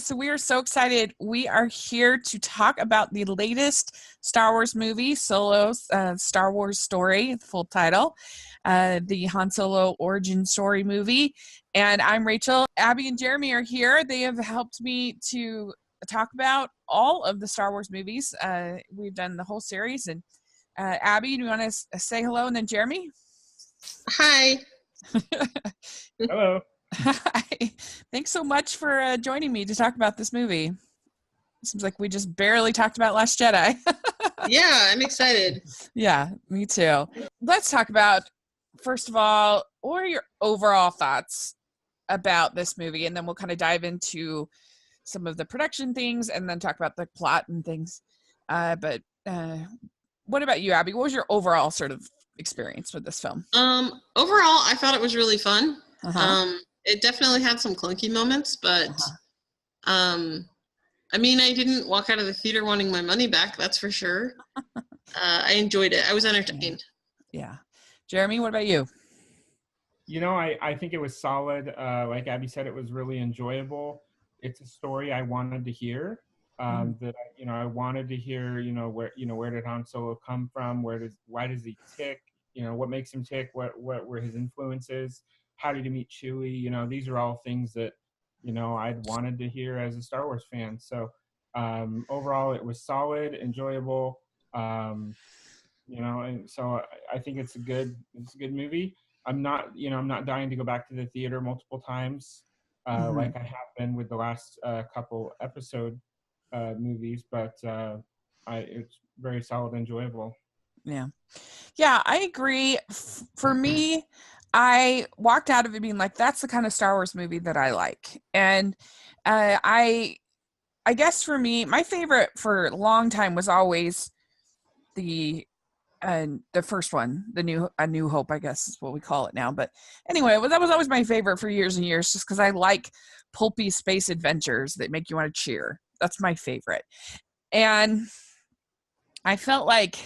guys, we are so excited. We are here to talk about the latest Star Wars movie, Solo's Star Wars Story, full title, the Han Solo origin story movie. And I'm Rachel. Abby and Jeremy are here. They have helped me to talk about all of the Star Wars movies. We've done the whole series. And Abby, do you want to say hello? And then Jeremy? Hi. Hello. Hi. Thanks so much for joining me to talk about this movie. Seems like we just barely talked about Last Jedi. Yeah, I'm excited. Yeah, me too. Let's talk about, first of all, what are your overall thoughts about this movie? And then we'll kind of dive into some of the production things and then talk about the plot and things. But what about you, Abby? What was your overall sort of experience with this film? Overall, I thought it was really fun. Uh-huh. It definitely had some clunky moments, but I mean, I didn't walk out of the theater wanting my money back, that's for sure. I enjoyed it. I was entertained. Yeah. Jeremy, what about you? You know, I think it was solid. Like Abby said, it was really enjoyable. It's a story I wanted to hear. I wanted to hear, where did Han Solo come from? Why does he tick? What makes him tick? What were his influences? How did he meet Chewie? These are all things that, I'd wanted to hear as a Star Wars fan. So overall, it was solid, enjoyable. And so I think it's a good movie. I'm not dying to go back to the theater multiple times, like I have been with the last couple episode movies, but it's very solid, enjoyable. Yeah, I agree. For me, I walked out of it being like, that's the kind of Star Wars movie that I like. And I guess for me, my favorite for a long time was always the first one, A New Hope, I guess is what we call it now. But anyway, that was always my favorite for years and years, just because I like pulpy space adventures that make you want to cheer. That's my favorite. And I felt like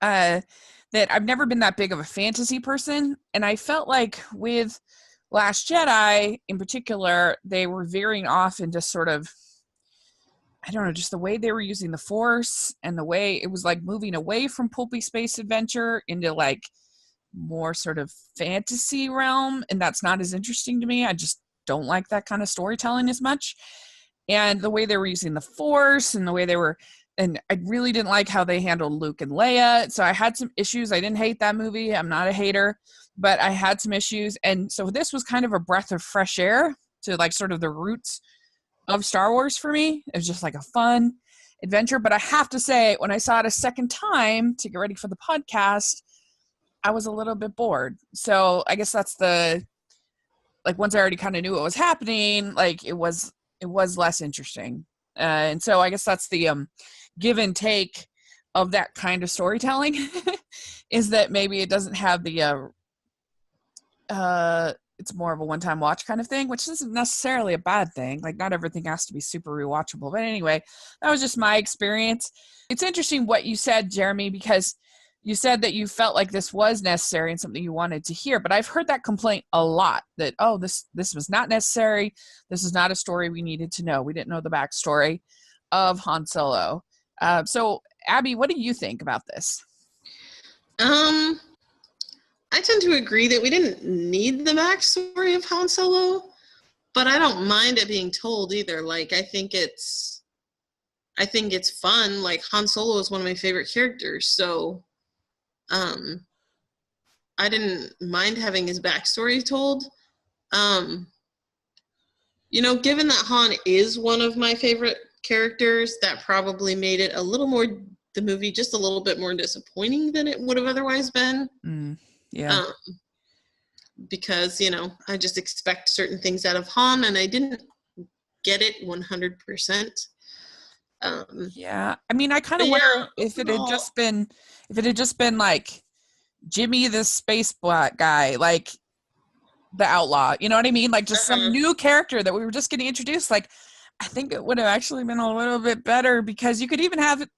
that I've never been that big of a fantasy person. And I felt like with Last Jedi in particular, they were veering off into sort of, I don't know, just the way they were using the Force and the way it was like moving away from pulpy space adventure into like more sort of fantasy realm. And that's not as interesting to me. I just don't like that kind of storytelling as much. And the way they were using the Force and the way they were, and I really didn't like how they handled Luke and Leia. So I had some issues. I didn't hate that movie. I'm not a hater, but I had some issues. And so this was kind of a breath of fresh air to like sort of the roots of Star Wars for me. It was just like a fun adventure. But I have to say, when I saw it a second time to get ready for the podcast, I was a little bit bored. So I guess that's once I already kind of knew what was happening, like it was less interesting. And so I guess that's the give and take of that kind of storytelling is that maybe it doesn't have the it's more of a one-time watch kind of thing, which isn't necessarily a bad thing. Like not everything has to be super rewatchable. But anyway, that was just my experience. It's interesting what you said, Jeremy, because you said that you felt like this was necessary and something you wanted to hear, but I've heard that complaint a lot that, oh, this was not necessary. This is not a story we needed to know. We didn't know the backstory of Han Solo. So Abby, what do you think about this? I tend to agree that we didn't need the backstory of Han Solo, but I don't mind it being told either. Like, I think it's fun. Like, Han Solo is one of my favorite characters, so I didn't mind having his backstory told. Given that Han is one of my favorite characters, that probably made it the movie just a little bit more disappointing than it would have otherwise been. Yeah. Because, I just expect certain things out of Han, and I didn't get it 100%. Yeah. I mean, I kind of wonder if it had just been like Jimmy the space black guy, like the outlaw, you know what I mean? Like just some new character that we were just getting introduced. Like, I think it would have actually been a little bit better because you could even have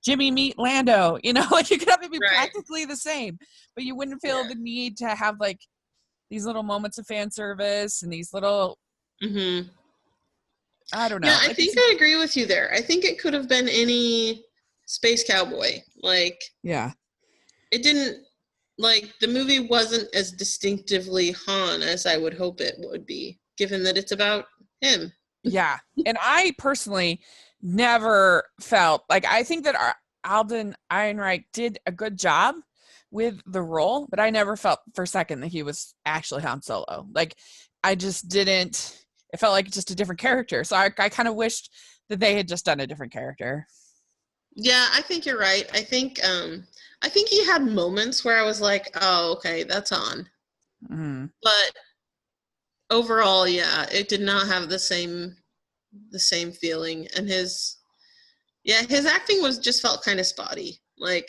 Jimmy meet Lando, like you could have it be practically the same, but you wouldn't feel the need to have like these little moments of fan service and these little I don't Yeah, know. I Like, think I agree with you there. I think it could have been any space cowboy. Like, yeah. it didn't, like, the movie wasn't as distinctively Han as I would hope it would be, given that it's about him. Yeah. And I personally never felt like, I think that Alden Ehrenreich did a good job with the role, but I never felt for a second that he was actually Han Solo. Like, I just didn't, it felt like just a different character. So I kind of wished that they had just done a different character. Yeah, I think you're right. I think he had moments where I was like, oh, okay, that's Han. Mm-hmm. But overall, yeah, it did not have the same feeling. And his acting was just felt kind of spotty. Like,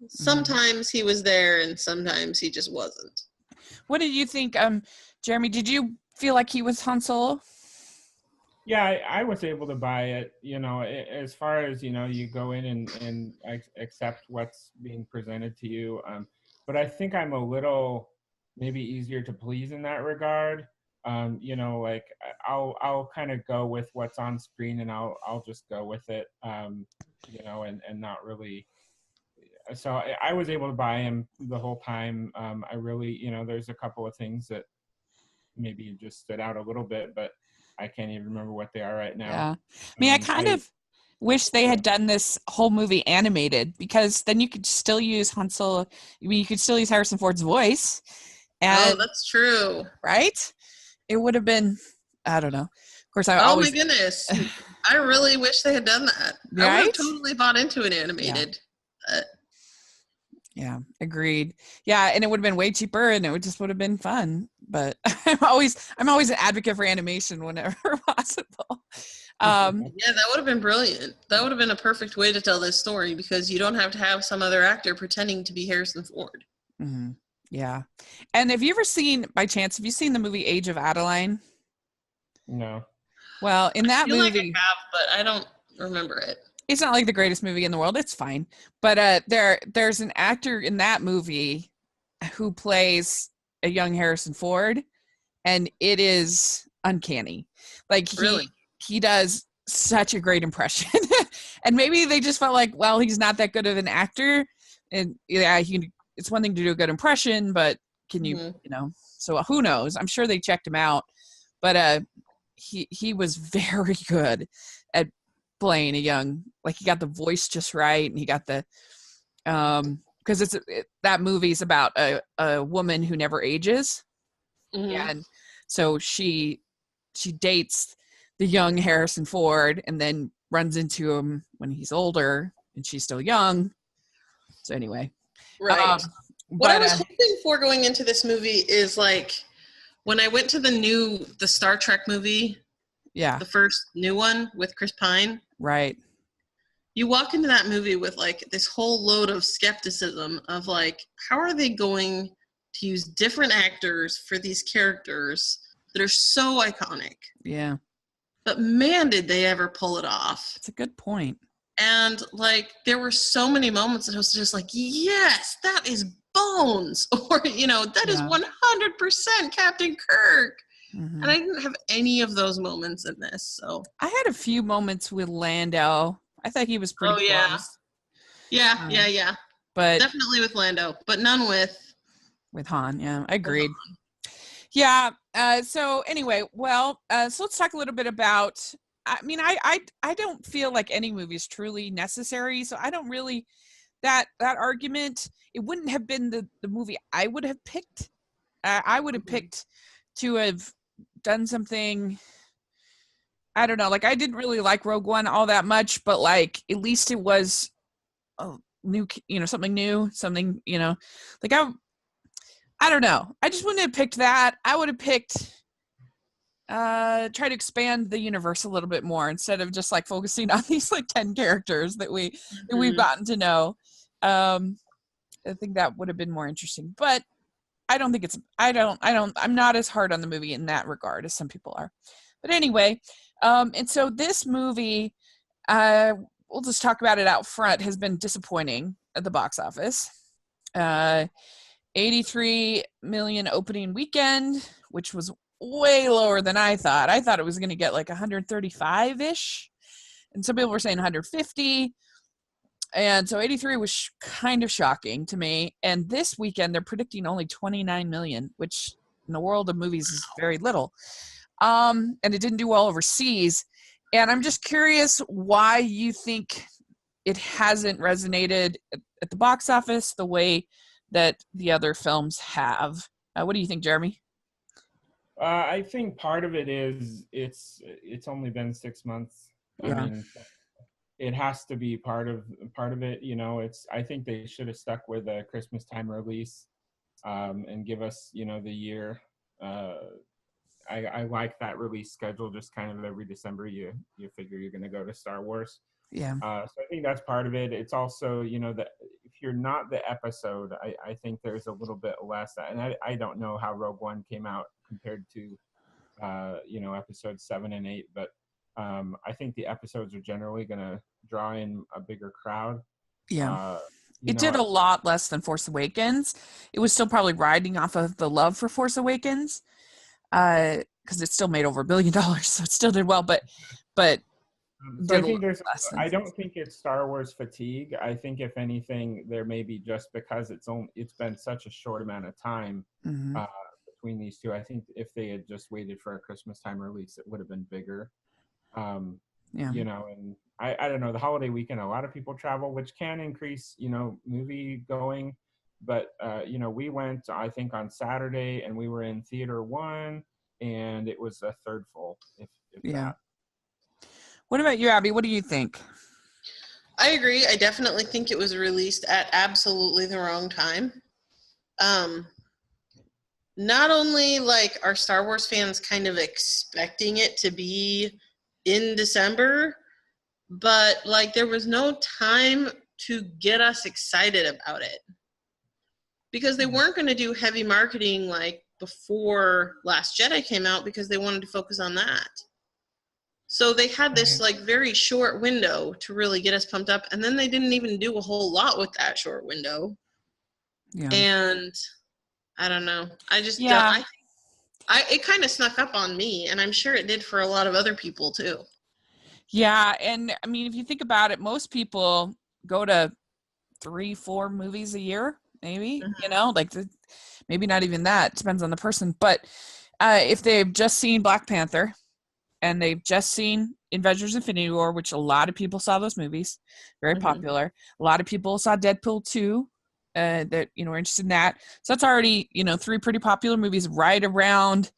sometimes he was there and sometimes he just wasn't. What did you think, Jeremy? Did you feel like he was Han Solo? Yeah, I was able to buy it. As far as you go in and accept what's being presented to you. But I think I'm a little maybe easier to please in that regard. Like I'll kind of go with what's on screen, and I'll just go with it. And not really. So I was able to buy him the whole time. I really, there's a couple of things that maybe just stood out a little bit, but I can't even remember what they are right now. Yeah. I mean, I kind of wish they had done this whole movie animated, because then you could still use Han Solo. I mean, you could still use Harrison Ford's voice. And, that's true. Right? It would have been, I don't know. Of course, my goodness. I really wish they had done that. Right? I would have totally bought into it animated. Yeah, agreed. Yeah, and it would have been way cheaper, and it just would have been fun. But I'm always an advocate for animation whenever possible. Yeah, that would have been brilliant. That would have been a perfect way to tell this story, because you don't have to have some other actor pretending to be Harrison Ford. Mm-hmm. Yeah. And have you seen the movie Age of Adeline? No. Well, in that movie, like I have, but I don't remember it. It's not like the greatest movie in the world. It's fine. But there's an actor in that movie who plays a young Harrison Ford, and it is uncanny. Like, he does such a great impression. And maybe they just felt like, well, he's not that good of an actor. And yeah, it's one thing to do a good impression, but can you, so who knows? I'm sure they checked him out. But he was very good at playing a young, like, he got the voice just right, and he got the because that movie's about a woman who never ages. And so she dates the young Harrison Ford, and then runs into him when he's older and she's still young. So anyway, right. What I was hoping for going into this movie is, like, when I went to the Star Trek movie, the first new one with Chris Pine, right? You walk into that movie with, like, this whole load of skepticism of, like, how are they going to use different actors for these characters that are so iconic? Yeah. But man, did they ever pull it off. That's a good point. And, like, there were so many moments that I was just like, yes, that is Bones. Or, that is 100% Captain Kirk. Mm-hmm. And I didn't have any of those moments in this. So I had a few moments with Lando. I thought he was pretty close. Yeah. But definitely with Lando, but none with Han. Yeah, I agreed. Yeah. So anyway, so let's talk a little bit about. I mean, I don't feel like any movie is truly necessary, so I don't really that argument. It wouldn't have been the movie I would have picked. I would have picked to have done something. I don't know. Like, I didn't really like Rogue One all that much, but, like, at least it was new, something new, something, like, I don't know. I just wouldn't have picked that. I would have picked, try to expand the universe a little bit more instead of just, like, focusing on these, like, 10 characters that we've gotten to know. I think that would have been more interesting, but I don't think I'm not as hard on the movie in that regard as some people are. But anyway, and so this movie, we'll just talk about it out front, has been disappointing at the box office. 83 million opening weekend, which was way lower than I thought. I thought it was going to get like 135-ish, and some people were saying 150. And so 83 was kind of shocking to me. And this weekend, they're predicting only 29 million, which in the world of movies is very little. And it didn't do well overseas. And I'm just curious why you think it hasn't resonated at the box office the way that the other films have. What do you think, Jeremy? I think part of it is it's only been 6 months. I Yeah. mean, it has to be part of it. You know, I think they should have stuck with a Christmas time release, and give us, you know, the year. I like that release schedule. Just kind of every December, you figure you're going to go to Star Wars. Yeah. So I think that's part of it. It's also, you know, that if you're not the episode, I think there's a little bit less. And I don't know how Rogue One came out compared to, you know, episodes 7 and 8, but I think the episodes are generally going to draw in a bigger crowd. Yeah. It did a lot less than Force Awakens. It was still probably riding off of the love for Force Awakens, because it still made over $1 billion, so it still did well. But so I think I don't think it's Star Wars fatigue. I think if anything, there may be just because it's been such a short amount of time between these two. I think if they had just waited for a Christmas time release, it would have been bigger. You know, and I don't know, the holiday weekend, a lot of people travel, which can increase, you know, movie going. But, you know, we went, I think, on Saturday, and we were in theater 1, and it was a third full, if that. What about you, Abby? What do you think? I agree. I definitely think it was released at absolutely the wrong time. Not only like are Star Wars fans kind of expecting it to be in December, but like there was no time to get us excited about it, because they weren't going to do heavy marketing like before Last Jedi came out, because they wanted to focus on that. So they had this like very short window to really get us pumped up, and then they didn't even do a whole lot with that short window. Yeah. And I don't know. I just it kind of snuck up on me, and I'm sure it did for a lot of other people too. Yeah, and I mean, if you think about it, most people go to 3-4 movies a year, maybe. You know, like maybe not even that. It depends on the person. But if they've just seen Black Panther, and they've just seen Avengers: Infinity War, which a lot of people saw those movies, very popular. A lot of people saw Deadpool 2, that, you know, were interested in that. So that's already, you know, 3 pretty popular movies right around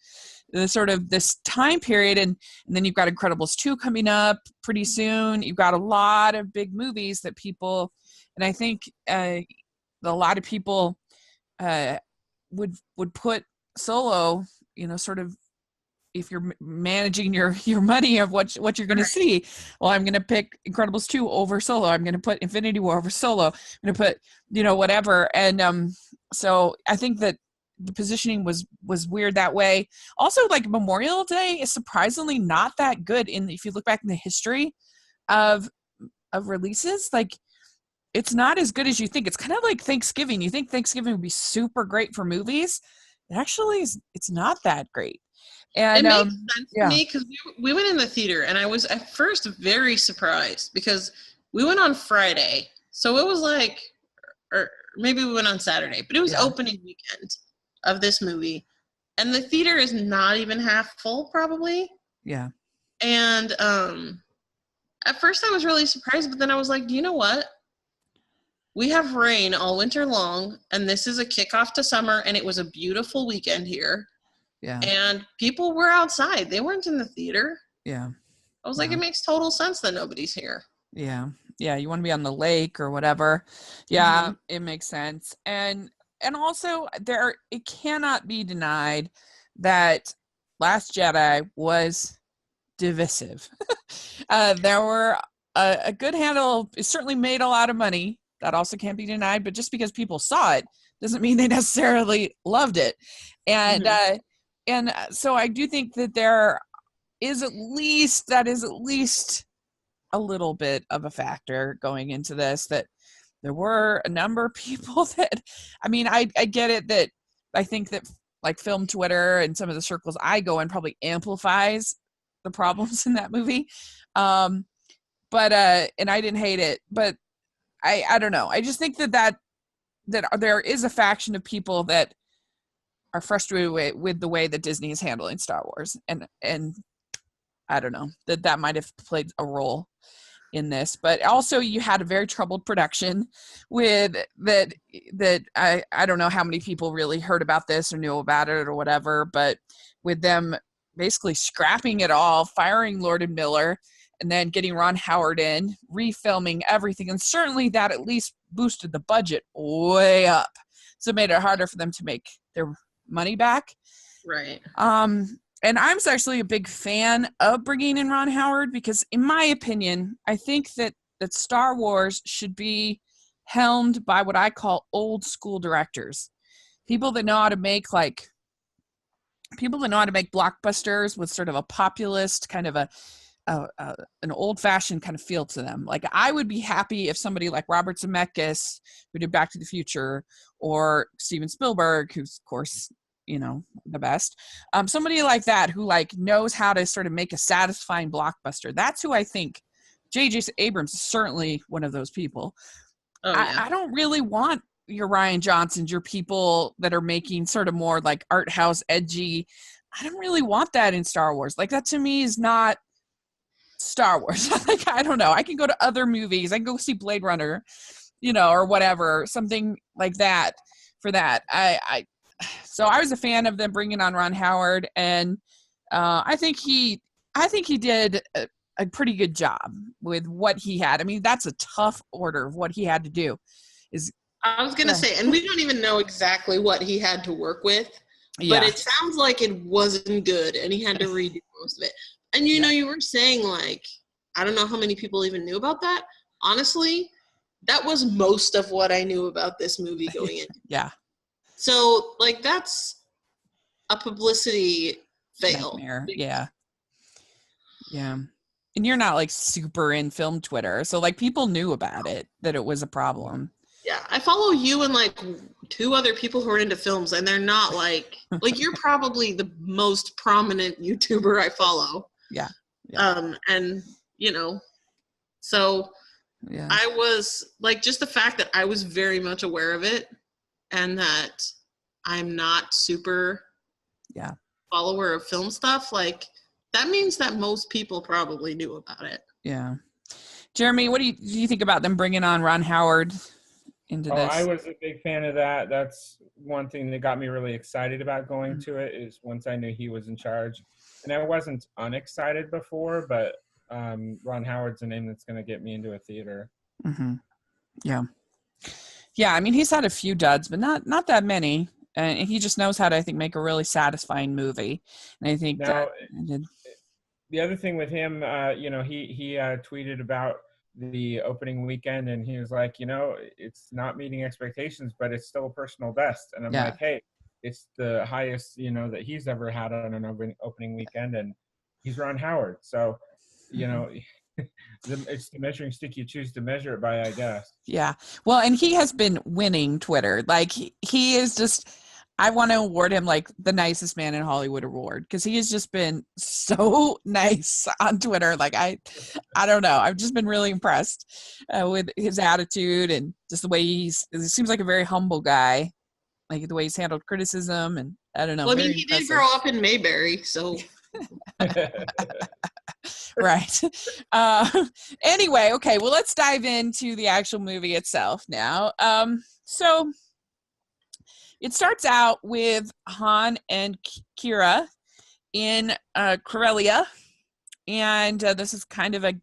the sort of this time period. And then you've got Incredibles 2 coming up pretty soon. You've got a lot of big movies that people, and I think a lot of people would put Solo, you know, sort of, if you're managing your money of what you're going to see, well, I'm going to pick Incredibles 2 over Solo. I'm going to put Infinity War over Solo. I'm going to put, you know, whatever. And so I think that the positioning was weird that way. Also, like Memorial Day is surprisingly not that good if you look back in the history of releases. Like, it's not as good as you think. It's kind of like Thanksgiving. You think Thanksgiving would be super great for movies. It actually is. It's not that great. And it makes sense to me, because we went in the theater, and I was at first very surprised, because we went on Friday, so it was like, or maybe we went on Saturday, but it was opening weekend of this movie, and the theater is not even half full, probably. Yeah. And at first I was really surprised, but then I was like, do you know what? We have rain all winter long, and this is a kickoff to summer, and it was a beautiful weekend here. Yeah. And people were outside. They weren't in the theater. Yeah. I was like, it makes total sense that nobody's here. Yeah. Yeah. You want to be on the lake or whatever. Yeah. It makes sense. And also it cannot be denied that Last Jedi was divisive. There were a good handle. It certainly made a lot of money. That also can't be denied. But just because people saw it doesn't mean they necessarily loved it. And and so I do think that there is at least a little bit of a factor going into this, that there were a number of people that, I mean, I get it that I think that like film Twitter and some of the circles I go in probably amplifies the problems in that movie. But and I didn't hate it, but I don't know. I just think that there is a faction of people that are frustrated with the way that Disney is handling Star Wars, and I don't know, that might have played a role in this. But also you had a very troubled production with that I don't know how many people really heard about this or knew about it or whatever, but with them basically scrapping it all, firing Lord and Miller, and then getting Ron Howard in, refilming everything. And certainly that at least boosted the budget way up. So it made it harder for them to make their money back. Right. And I'm actually a big fan of bringing in Ron Howard because, in my opinion, I think that Star Wars should be helmed by what I call old school directors. People that know how to make blockbusters with sort of a populist kind of an old-fashioned kind of feel to them. Like, I would be happy if somebody like Robert Zemeckis, who did Back to the Future, or Steven Spielberg, who's of course, the best, somebody like that who like knows how to sort of make a satisfying blockbuster. That's who I think. J.J. Abrams is certainly one of those people. Oh, yeah. I don't really want your Rian Johnsons, your people that are making sort of more like art house edgy. I don't really want that in Star Wars. Like, that to me is not Star Wars. Like, I don't know. I can go to other movies. I can go see Blade Runner, or whatever, something like that for that. So I was a fan of them bringing on Ron Howard, and I think he did a pretty good job with what he had. I mean, that's a tough order of what he had to do. I was going to say, and we don't even know exactly what he had to work with, but it sounds like it wasn't good, and he had to redo most of it. And, you were saying, like, I don't know how many people even knew about that. Honestly, that was most of what I knew about this movie going in. Yeah. So, like, that's a publicity fail. Nightmare. Yeah. Yeah. And you're not, like, super in film Twitter. So, like, people knew about it, that it was a problem. Yeah. I follow you and, like, 2 other people who are into films, and they're not, like, you're probably the most prominent YouTuber I follow. Yeah. And, so yeah. I was, like, just the fact that I was very much aware of it, and that I'm not super follower of film stuff, like, that means that most people probably knew about it. Yeah. Jeremy, what do you think about them bringing on Ron Howard into this? I was a big fan of that. That's one thing that got me really excited about going to it, is once I knew he was in charge. And I wasn't unexcited before, but Ron Howard's a name that's going to get me into a theater. Mm-hmm. Yeah. Yeah, I mean, he's had a few duds, but not that many. And he just knows how to, I think, make a really satisfying movie. And I think the other thing with him, he tweeted about the opening weekend, and he was like, it's not meeting expectations, but it's still a personal best. And I'm like, hey, it's the highest, that he's ever had on an opening weekend, and he's Ron Howard. So, it's the measuring stick you choose to measure it by, I guess. Yeah. Well, and he has been winning Twitter. Like, he is just, I want to award him like the nicest man in Hollywood award, because he has just been so nice on Twitter. Like, I don't know. I've just been really impressed with his attitude, and just the way he seems like a very humble guy, like the way he's handled criticism. And I don't know. Well, I mean, he did grow up in Mayberry, so. Right. Anyway, okay, well, let's dive into the actual movie itself now. So it starts out with Han and Kira in Corellia, and this is kind of a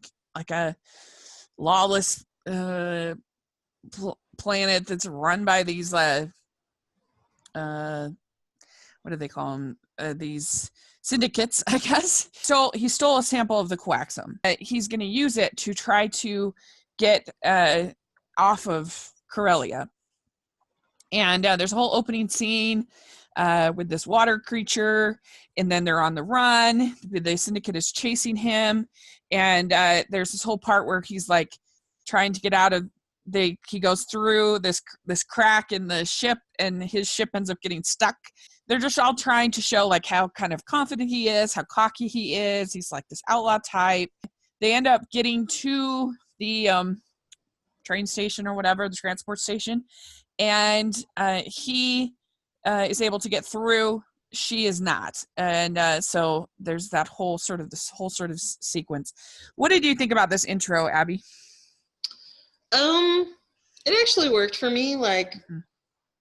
lawless planet that's run by these what do they call them? These syndicates, I guess. So he stole a sample of the quaxum. He's going to use it to try to get off of Corellia. And there's a whole opening scene with this water creature, and then they're on the run. The syndicate is chasing him, and there's this whole part where he's like trying to get out of he goes through this crack in the ship, and his ship ends up getting stuck. They're just all trying to show like how kind of confident he is, how cocky he is. He's like this outlaw type. They end up getting to the train station or whatever, the transport station, and he is able to get through. She is not, and so there's that whole sort of sequence. What did you think about this intro, Abby? It actually worked for me. Like,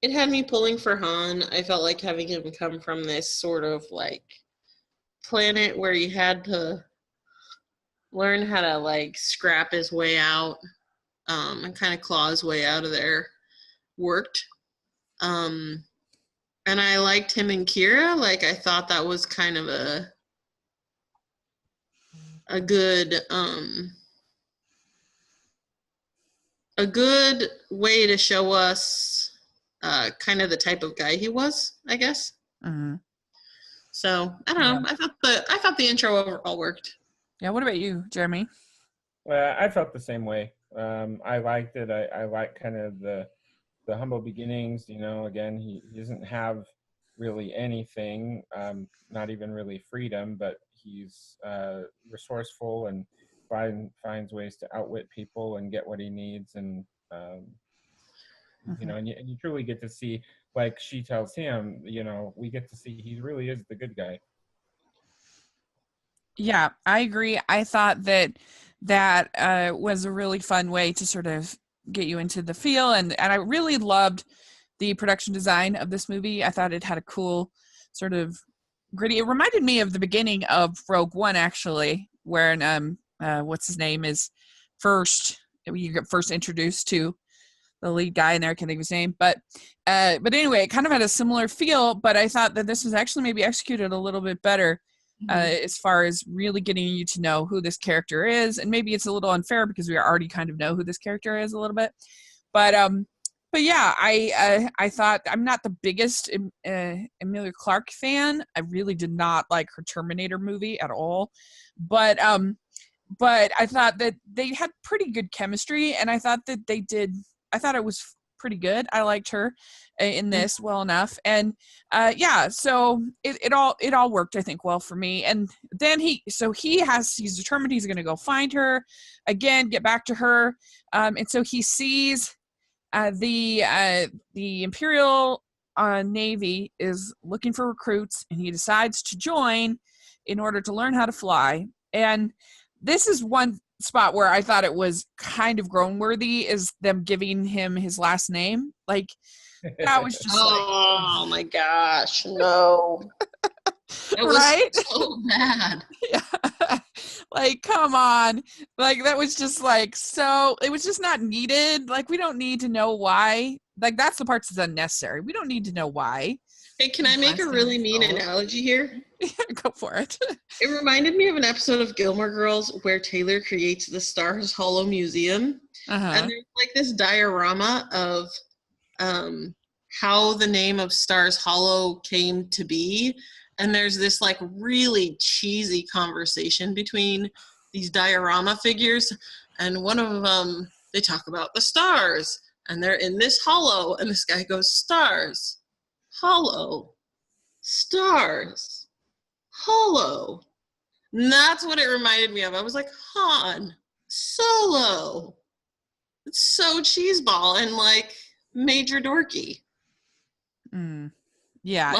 it had me pulling for Han. I felt like having him come from this sort of like planet where he had to learn how to like scrap his way out, and kind of claw his way out of there worked. And I liked him and Kira. Like, I thought that was kind of a good way to show us kind of the type of guy he was, I guess. Mm-hmm. So I don't know. I thought the intro overall worked. Yeah. What about you, Jeremy? Well, I felt the same way. I liked it. I like kind of the humble beginnings. You know, again, he doesn't have really anything, not even really freedom, but he's resourceful and finds ways to outwit people and get what he needs, and you know, and you truly get to see, like she tells him, you know, we get to see he really is the good guy. Yeah, I agree. I thought that was a really fun way to sort of get you into the feel, and I really loved the production design of this movie. I thought it had a cool sort of gritty. It reminded me of the beginning of Rogue One, actually, where what's his name is you get first introduced to the lead guy in there. I can't think of his name, but anyway, it kind of had a similar feel. But I thought that this was actually maybe executed a little bit better. As far as really getting you to know who this character is, and maybe it's a little unfair because we already kind of know who this character is a little bit, but yeah, I thought, I'm not the biggest Emilia Clarke fan. I really did not like her Terminator movie at all, but I thought that they had pretty good chemistry, and I thought it was pretty good. I liked her in this well enough, and yeah, so it all worked, I think, well for me. And then he's determined he's going to go find her again, get back to her, and so he sees the Imperial Navy is looking for recruits, and he decides to join in order to learn how to fly. And this is one spot where I thought it was kind of groan-worthy, is them giving him his last name. Like, that was just oh my gosh, no. That was right? so bad. Yeah. Like, come on. Like, that was just like, so it was just not needed. Like, we don't need to know why. Like, that's the part that's unnecessary. We don't need to know why. Hey, can I make a really mean analogy here? Yeah, go for it. It reminded me of an episode of Gilmore Girls where Taylor creates the Stars Hollow Museum. And there's like this diorama of how the name of Stars Hollow came to be. And there's this like really cheesy conversation between these diorama figures. And one of them, they talk about the stars, and they're in this hollow. And this guy goes, stars, hollow, stars, hollow. And that's what it reminded me of. I was like, Han, Solo. It's so cheeseball and like major dorky. Yeah,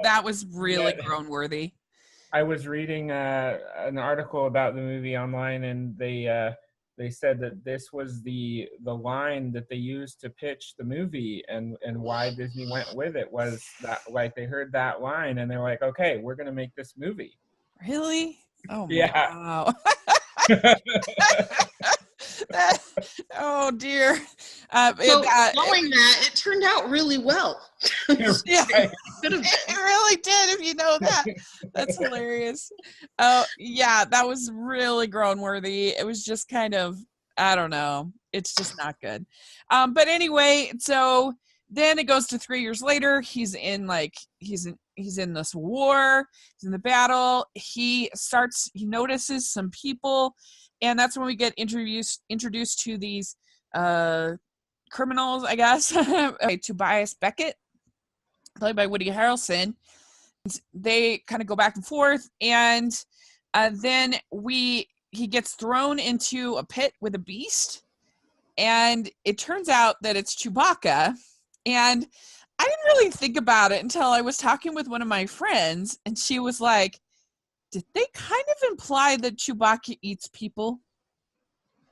that was really groan-worthy. I was reading an article about the movie online, and they said that this was the line that they used to pitch the movie, and why Disney went with it was that, like, they heard that line and they're like, okay, we're gonna make this movie. Really? Oh yeah. Wow. Oh dear. Knowing that, it turned out really well. Yeah, it really did, if you know that. That's hilarious. Oh yeah, that was really groan-worthy. It was just kind of, I don't know. It's just not good. But anyway, so then it goes to 3 years later. He's in this war. He's in the battle. He notices some people, and that's when we get introduced to these criminals, I guess, Tobias Beckett, played by Woody Harrelson. They kind of go back and forth, and then he gets thrown into a pit with a beast, and it turns out that it's Chewbacca. And I didn't really think about it until I was talking with one of my friends, and she was like, did they kind of imply that Chewbacca eats people?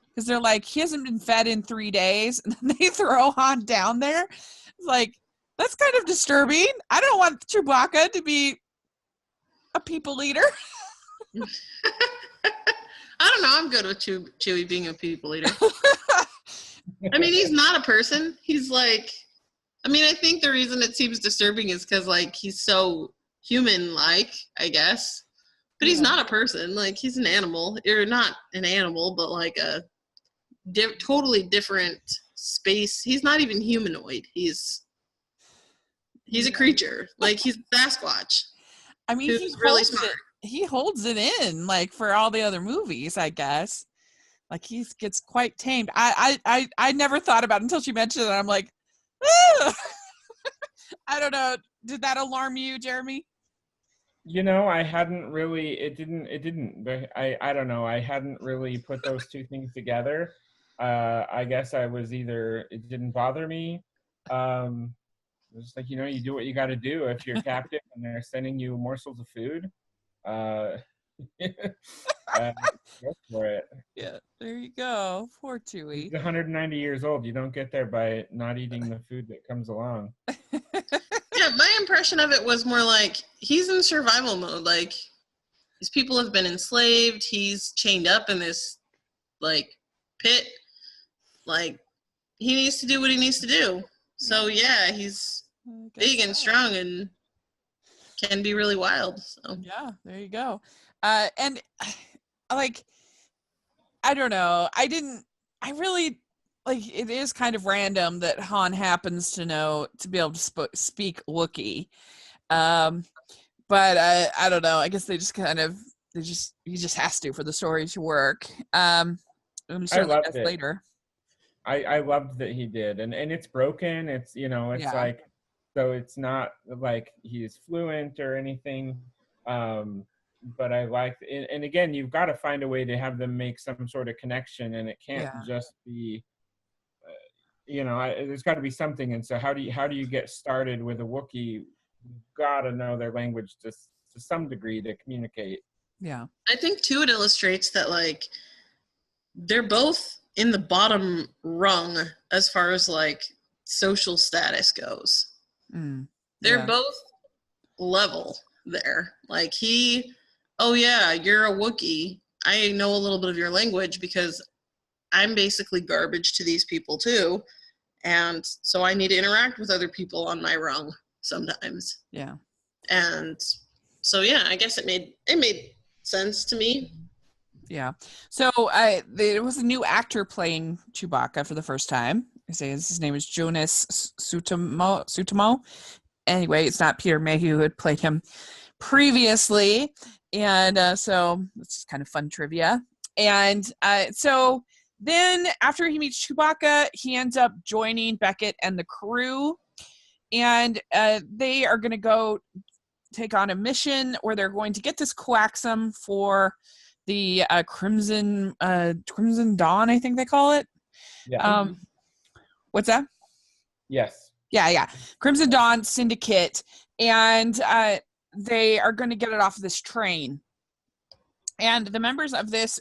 Because they're like, he hasn't been fed in 3 days, and then they throw Han down there. It's like, that's kind of disturbing. I don't want Chewbacca to be a people eater. I don't know. I'm good with Chewie being a people eater. I mean, he's not a person. He's like, I mean, I think the reason it seems disturbing is because, like, he's so human-like, I guess. But he's not a person. Like, he's an animal. Or not an animal, but like a totally different space. He's not even humanoid. He's a creature. Like, he's Sasquatch. I mean, he's really smart. He holds it in, like, for all the other movies, I guess. Like, he gets quite tamed. I never thought about it until she mentioned it. I'm like, ah! I don't know. Did that alarm you, Jeremy? You know, I hadn't really, it didn't, but I don't know. I hadn't really put those two things together. I guess I was either, it didn't bother me. It's like, you know, you do what you got to do if you're captive and they're sending you morsels of food. Go for it. Yeah, there you go. Poor Chewie. He's 190 years old. You don't get there by not eating the food that comes along. Yeah, my impression of it was more like he's in survival mode. Like, these people have been enslaved. He's chained up in this, like, pit. Like, he needs to do what he needs to do. So, yeah, he's big and strong and can be really wild. So. Yeah, there you go. And, like, I don't know. I really, like, it is kind of random that Han happens to be able to speak Wookiee. But I don't know. I guess he just has to for the story to work. I'm sure that's later. I loved that he did. And it's broken. It's, you know, it's like, so it's not like he's fluent or anything. But I like, and again, you've got to find a way to have them make some sort of connection, and it can't just be, you know, there's got to be something. And so how do you get started with a Wookiee? You've got to know their language to some degree to communicate. Yeah. I think too, it illustrates that, like, they're both in the bottom rung as far as, like, social status goes. They're both level there. Like, oh yeah, you're a Wookiee. I know a little bit of your language because I'm basically garbage to these people too. And so I need to interact with other people on my rung sometimes. Yeah. And so, yeah, I guess it made sense to me. Yeah. So there was a new actor playing Chewbacca for the first time. His name is Jonas Sutomo. Anyway, it's not Peter Mayhew who had played him previously. And so it's just kind of fun trivia. And so then after he meets Chewbacca, he ends up joining Beckett and the crew. And they are going to go take on a mission where they're going to get this coaxum for the Crimson Dawn, I think they call it. Yeah. What's that? Yes. Yeah. Crimson Dawn Syndicate. And they are going to get it off this train. And the members of this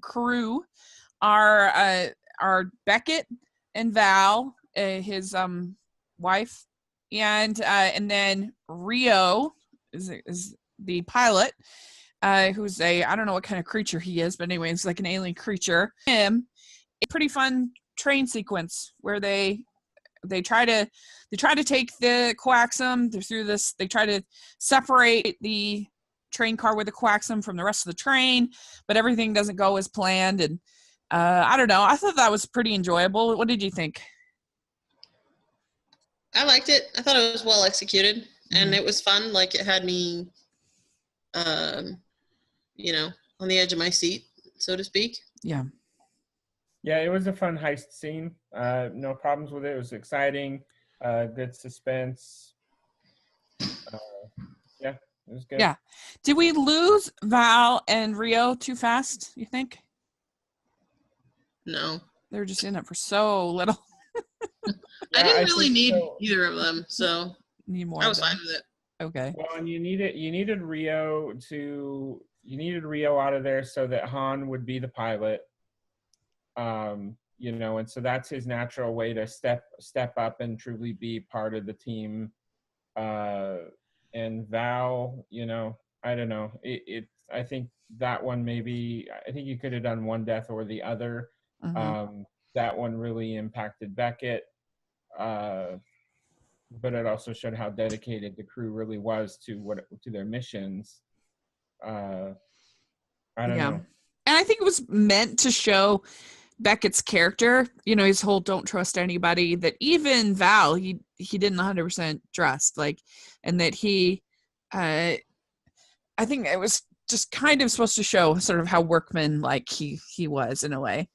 crew are Beckett and Val, his wife, and then Rio is the pilot, who's I don't know what kind of creature he is, but anyway, it's like an alien creature. A pretty fun train sequence where they try to take the coaxum. They're through this. They try to separate the train car with the coaxum from the rest of the train, but everything doesn't go as planned. And I don't know. I thought that was pretty enjoyable. What did you think? I liked it. I thought it was well executed, and it was fun. Like, it had me, you know, on the edge of my seat, so to speak. Yeah. Yeah, it was a fun heist scene. No problems with it. It was exciting. Good suspense. Yeah, it was good. Yeah. Did we lose Val and Rio too fast, you think? No. They were just in it for so little. I didn't really think need so. either of them, so Need more I of was them. fine with it. Okay. Well, and you needed Rio out of there so that Han would be the pilot. And so that's his natural way to step up and truly be part of the team. And Val, I don't know. I think that one I think you could have done one death or the other. Mm-hmm. That one really impacted Beckett. But it also showed how dedicated the crew really was to their missions. I don't know. And I think it was meant to show Beckett's character, his whole don't trust anybody, that even Val, he didn't 100% trust, and that I think it was just kind of supposed to show sort of how workman he was in a way.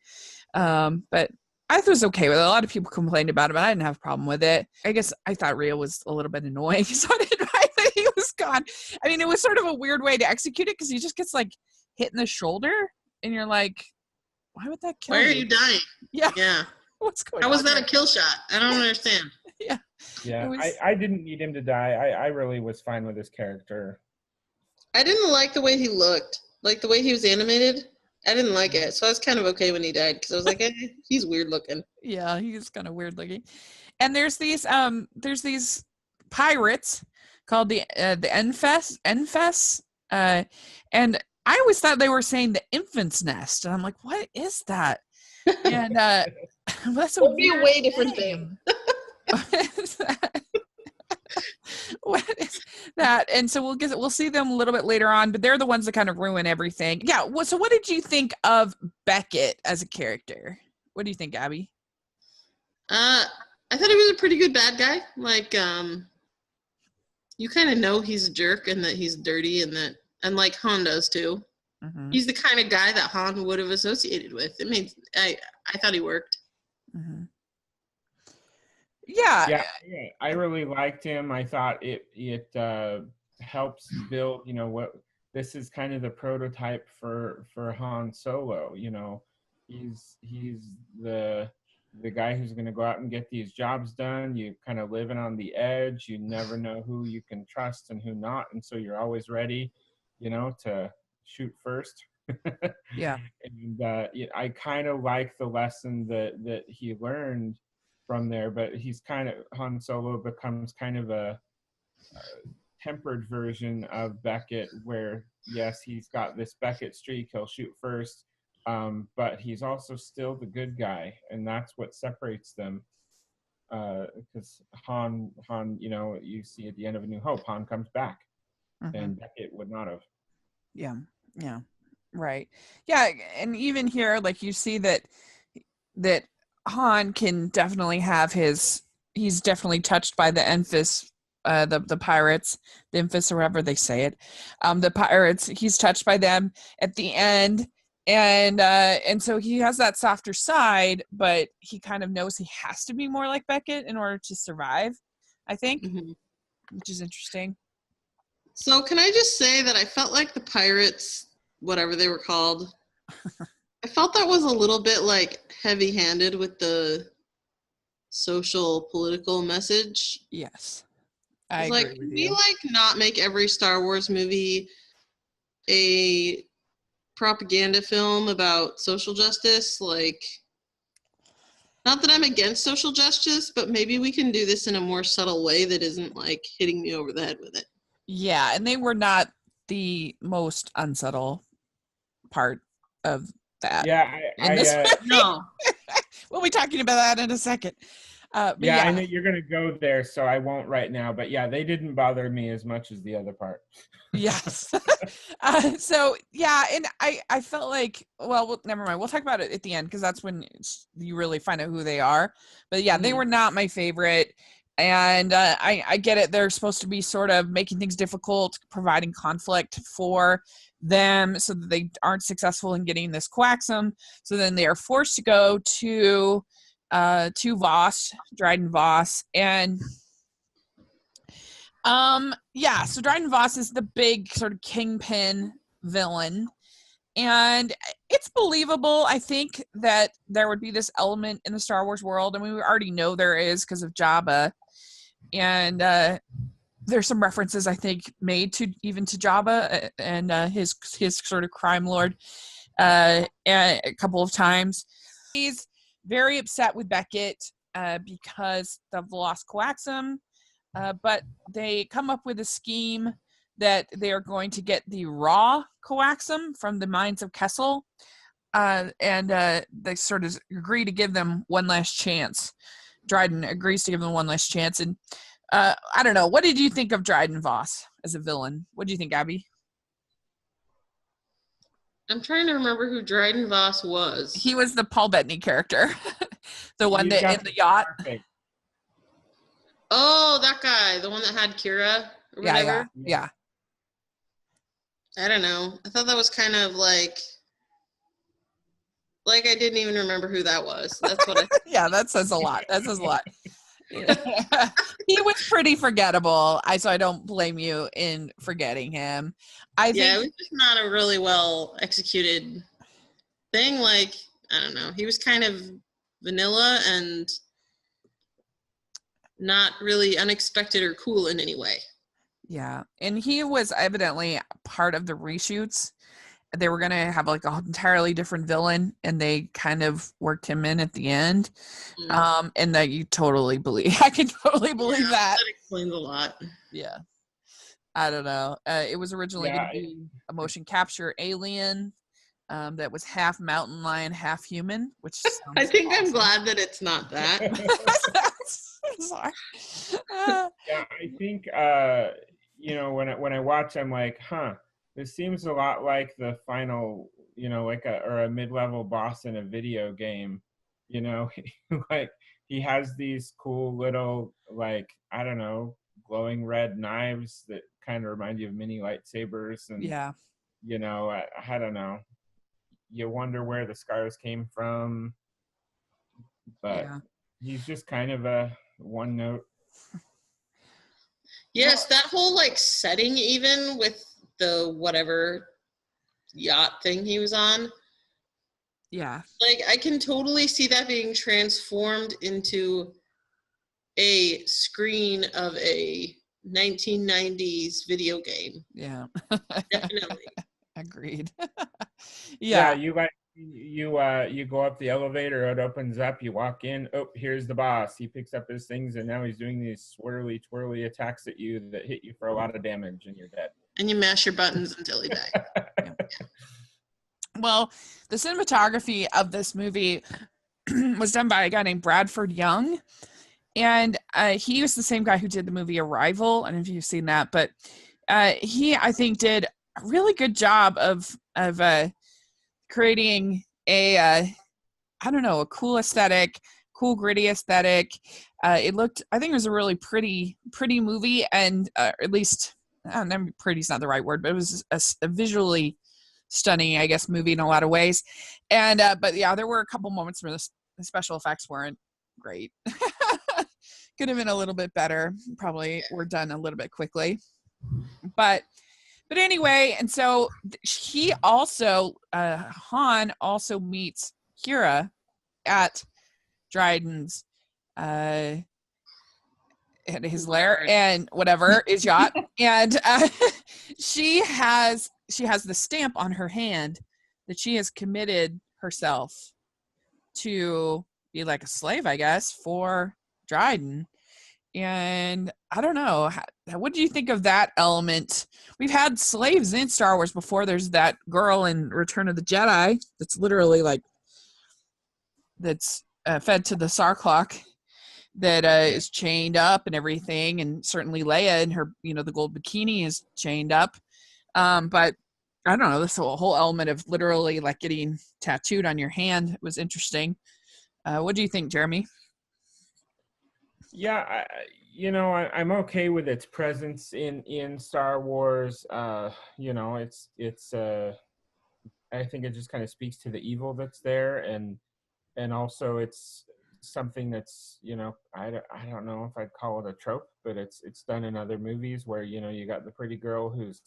But I thought it was okay with it. A lot of people complained about it, but I didn't have a problem with it. I guess I thought Rio was a little bit annoying, so I didn't mind that he was gone. I mean, it was sort of a weird way to execute it because he just gets hit in the shoulder, and you're like, why would that kill you? Why are you dying? Yeah. What's going on? How was that a kill shot? I don't understand. Yeah, I didn't need him to die. I really was fine with his character. I didn't like the way he looked, like the way he was animated. I didn't like it, so I was kind of okay when he died because I was like, he's weird looking. Yeah, he's kind of weird looking. And there's these pirates called the Enfes, and I always thought they were saying the infant's nest, and I'm like, what is that? And that's a way different thing. What is that? What is that? And so we'll see them a little bit later on, but they're the ones that kind of ruin everything. Yeah. So what did you think of Beckett as a character? What do you think, Abby? I thought he was a pretty good bad guy. You kind of know he's a jerk and that he's dirty and like Han does too. Mm-hmm. He's the kind of guy that Han would have associated with. I thought he worked. Mm-hmm. Yeah, I really liked him. I thought it helps build, what this is kind of the prototype for Han Solo. He's the guy who's going to go out and get these jobs done. You kind of living on the edge. You never know who you can trust and who not, and so you're always ready, to shoot first. Yeah. And I kind of like the lesson that he learned from there, but Han Solo becomes kind of a tempered version of Beckett, where yes, he's got this Beckett streak, he'll shoot first, but he's also still the good guy, and that's what separates them. Because Han, you see at the end of A New Hope, Han comes back, mm-hmm. and Beckett would not have. Yeah, right. Yeah, and even here, you see that Han can definitely have he's definitely touched by the Enfys, the pirates, the Enfys, or however they say it, the pirates. He's touched by them at the end, and so he has that softer side, but he kind of knows he has to be more like Beckett in order to survive, I think, mm-hmm. which is interesting. So can I just say that I felt like the pirates, whatever they were called, I felt that was a little bit heavy-handed with the social political message. Yes. I agree with you. We not make every Star Wars movie a propaganda film about social justice. Not that I'm against social justice, but maybe we can do this in a more subtle way that isn't hitting me over the head with it. Yeah, and they were not the most unsubtle part of that. Yeah, no. We'll be talking about that in a second. I know you're going to go there, so I won't right now. But yeah, they didn't bother me as much as the other part. Yes. So yeah, and I felt like, well, never mind. We'll talk about it at the end because that's when you really find out who they are. But yeah, mm-hmm. They were not my favorite. And I get it. They're supposed to be sort of making things difficult, providing conflict for them so that they aren't successful in getting this coaxum. So then they are forced to go to Voss, Dryden Voss. And so Dryden Voss is the big sort of kingpin villain. And it's believable, I think, that there would be this element in the Star Wars world. And we already know there is because of Jabba. And there's some references, I think, made to Jabba and his sort of crime lord a couple of times. He's very upset with Beckett because of the lost coaxum. But they come up with a scheme that they are going to get the raw coaxum from the mines of Kessel, and they sort of agree to give them one last chance. Dryden agrees to give them one last chance, and I don't know. What did you think of Dryden Voss as a villain? What do you think, Abby? I'm trying to remember who Dryden Voss was. He was the Paul Bettany character, the one that in the yacht. Perfect. Oh, that guy, the one that had Kira or whatever. Yeah. I don't know. I thought that was kind of like I didn't even remember who that was. That's what I Yeah, that says a lot. That says a lot. He was pretty forgettable. So I don't blame you in forgetting him. I think it was just not a really well executed thing. I don't know. He was kind of vanilla and not really unexpected or cool in any way. Yeah, and he was evidently part of the reshoots. They were going to have an entirely different villain, and they kind of worked him in at the end. And that you totally believe. I can totally believe that. That explains a lot. Yeah. I don't know. It was originally going to be a motion capture alien that was half mountain lion, half human, which I think awesome. I'm glad that it's not that. Sorry. Yeah, I think when I watch, I'm like, this seems a lot like the final, a mid-level boss in a video game. Like he has these cool little, I don't know, glowing red knives that kind of remind you of mini lightsabers, and I don't know. You wonder where the scars came from, but he's just kind of a one note. Yes, that whole setting, even with the whatever yacht thing he was on. Yeah. I can totally see that being transformed into a screen of a 1990s video game. Yeah. Definitely. Agreed. Yeah, you go up the elevator, it opens up, you walk in, here's the boss. He picks up his things, and now he's doing these swirly twirly attacks at you that hit you for a lot of damage, and you're dead. And you mash your buttons until he dies. Yeah. Well, the cinematography of this movie was done by a guy named Bradford Young, and he was the same guy who did the movie Arrival. I don't know if you've seen that, but he, I think, did a really good job of creating a cool aesthetic, cool gritty aesthetic. I think it was a really pretty movie, and at least pretty's not the right word, but it was a visually stunning, I guess, movie in a lot of ways. And but yeah, there were a couple moments where the special effects weren't great. Could have been a little bit better. Probably were done a little bit quickly. But anyway, and so he also, Han also meets Kira at Dryden's, at his lair and whatever is yacht, and she has the stamp on her hand that she has committed herself to be like a slave, I guess, for Dryden. And I don't know, what do you think of that element? We've had slaves in Star Wars before. There's that girl in Return of the Jedi that's literally that's fed to the Sarclock, that is chained up and everything. And certainly Leia in her, the gold bikini is chained up. But I don't know, this whole element of literally getting tattooed on your hand was interesting. What do you think, Jeremy? Yeah, I'm okay with its presence in Star Wars. It's I think it just kind of speaks to the evil that's there, and also it's something that's, I don't know if I'd call it a trope, but it's done in other movies where, you got the pretty girl who's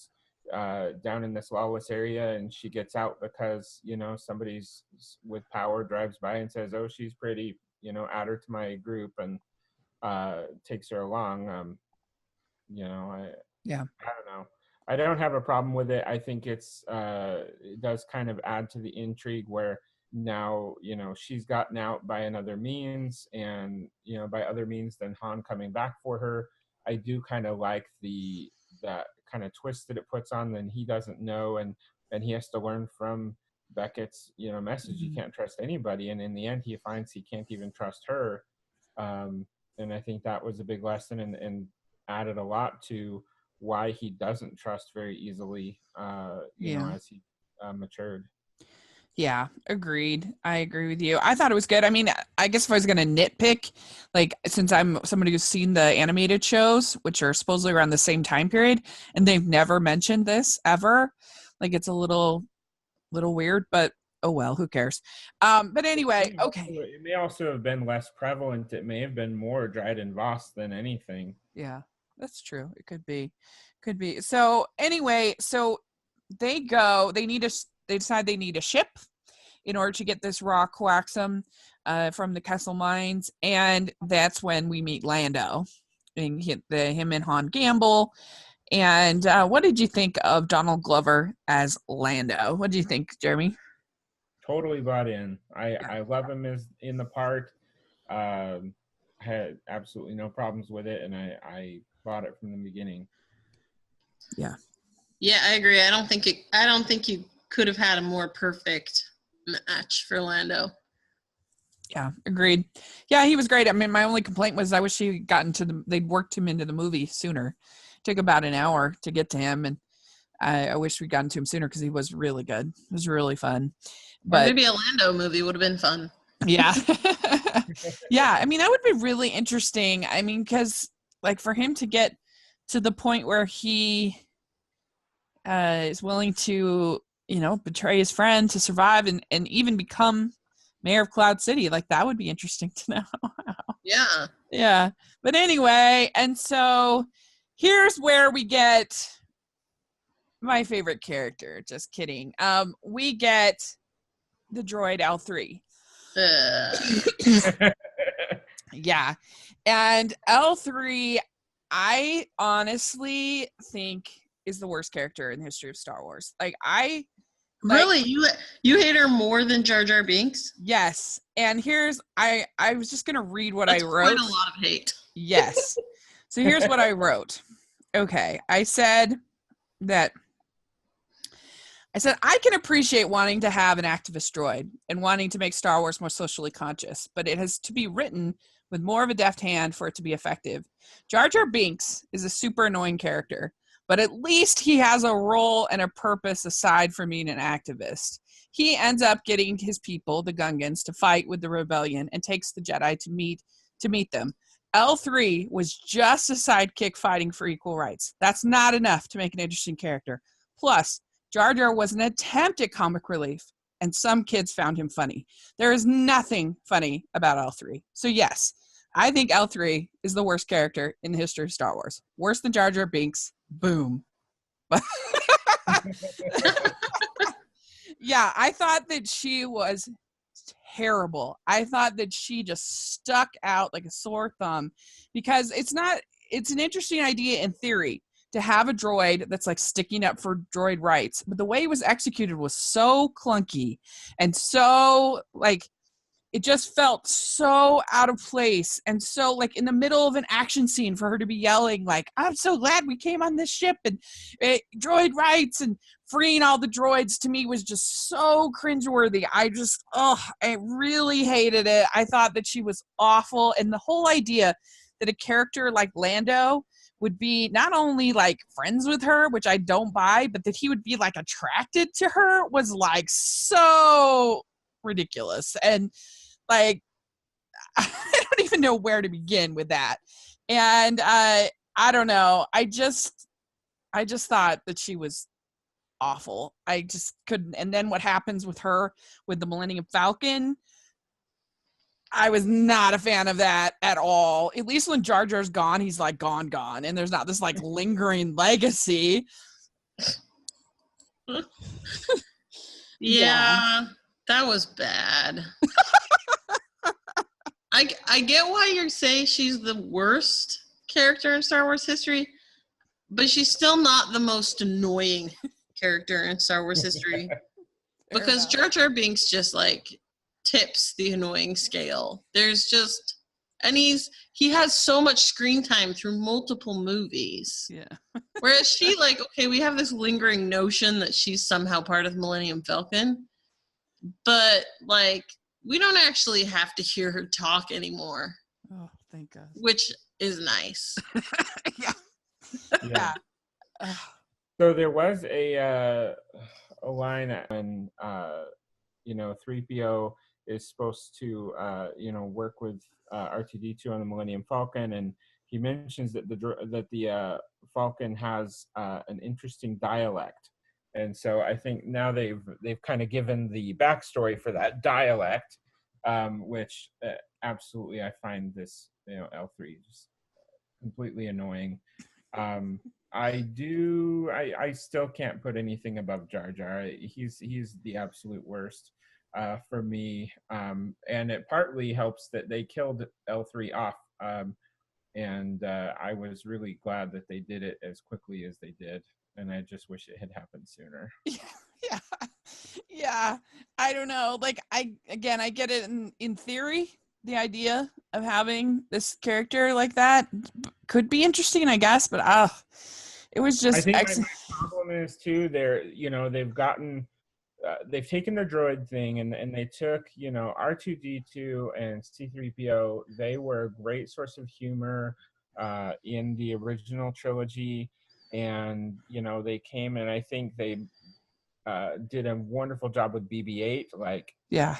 down in this lawless area, and she gets out because, somebody's with power drives by and says, oh, she's pretty, add her to my group, and takes her along. Yeah. I don't know. I don't have a problem with it. I think it does kind of add to the intrigue where now, she's gotten out by another means, and, by other means than Han coming back for her. I do kind of like that kind of twist that it puts on, then he doesn't know, and he has to learn from Beckett's, message. You can't trust anybody. And in the end, he finds he can't even trust her. And I think that was a big lesson, and added a lot to why he doesn't trust very easily, as he matured. Yeah, agreed. I agree with you. I thought it was good. I mean, I guess if I was going to nitpick, like, since I'm somebody who's seen the animated shows, which are supposedly around the same time period, and they've never mentioned this ever, like, it's a little weird, but oh well, who cares? But anyway, okay. It may also have been less prevalent. It may have been more Dryden Voss than anything. Yeah, that's true. It could be. So anyway, so they decide they need a ship in order to get this raw coaxium from the Kessel mines, and that's when we meet Lando, and him and Han gamble. And what did you think of Donald Glover as Lando? What do you think, Jeremy? Totally bought in. I love him as in the part. Had absolutely no problems with it, and I bought it from the beginning. Yeah. Yeah, I agree. I don't think you could have had a more perfect match for Lando. Yeah, agreed. Yeah, he was great. I mean, my only complaint was I wish they'd worked him into the movie sooner. It took about an hour to get to him, and I wish we'd gotten to him sooner because he was really good. It was really fun. But or maybe a Lando movie would have been fun. Yeah. Yeah, I mean, that would be really interesting. I mean, because, like, for him to get to the point where he is willing to, betray his friend to survive and even become mayor of Cloud City, like, that would be interesting to know. Yeah. Yeah. But anyway, and so here's where we get my favorite character. Just kidding. We get the droid L3. Yeah. And L3, I honestly think is the worst character in the history of Star Wars. Really? You hate her more than Jar Jar Binks? Yes. And I was just going to read what That's I wrote. Quite a lot of hate. Yes. So here's what I wrote. Okay. I said I can appreciate wanting to have an activist droid and wanting to make Star Wars more socially conscious, but it has to be written with more of a deft hand for it to be effective. Jar Jar Binks is a super annoying character, but at least he has a role and a purpose aside from being an activist. He ends up getting his people, the Gungans, to fight with the rebellion and takes the Jedi to meet them. L3 was just a sidekick fighting for equal rights. That's not enough to make an interesting character. Plus, Jar Jar was an attempt at comic relief, and some kids found him funny. There is nothing funny about L3. So yes, I think L3 is the worst character in the history of Star Wars. Worse than Jar Jar Binks. Boom. Yeah, I thought that she was terrible. I thought that she just stuck out like a sore thumb because it's an interesting idea in theory to have a droid that's like sticking up for droid rights, but the way it was executed was so clunky and so like it just felt so out of place and so like in the middle of an action scene for her to be yelling like, I'm so glad we came on this ship and droid rights and freeing all the droids, to me was just so cringeworthy. I really hated it. I thought that she was awful, and the whole idea that a character like Lando would be not only like friends with her, which I don't buy, but that he would be like attracted to her was like so ridiculous. And like, I don't even know where to begin with that. And I don't know. I just thought that she was awful. I just couldn't. And then what happens with her with the Millennium Falcon? I was not a fan of that at all. At least when Jar Jar's gone, he's like gone, and there's not this like lingering legacy. Yeah, that was bad. I get why you're saying she's the worst character in Star Wars history, but she's still not the most annoying character in Star Wars history. Because Jar Jar Binks just like tips the annoying scale. There's just, and he has so much screen time through multiple movies. Yeah. Whereas she like, okay, we have this lingering notion that she's somehow part of Millennium Falcon, but like we don't actually have to hear her talk anymore. Oh, thank God. Which is nice. Yeah. So there was a line when 3PO is supposed to work with R2D2 on the Millennium Falcon, and he mentions that the Falcon has an interesting dialect, and so I think now they've kind of given the backstory for that dialect, which absolutely I find this L3 just completely annoying. I still can't put anything above Jar Jar. He's the absolute worst for me, and it partly helps that they killed L3 off, and I was really glad that they did it as quickly as they did, and I just wish it had happened sooner. Yeah. I don't know. Like I get it in theory. The idea of having this character like that could be interesting, I guess, but it was just. I think my problem is too. They've taken the droid thing and they took R2D2 and C3PO. They were a great source of humor in the original trilogy, and they came and I think they did a wonderful job with BB-8. Like, yeah,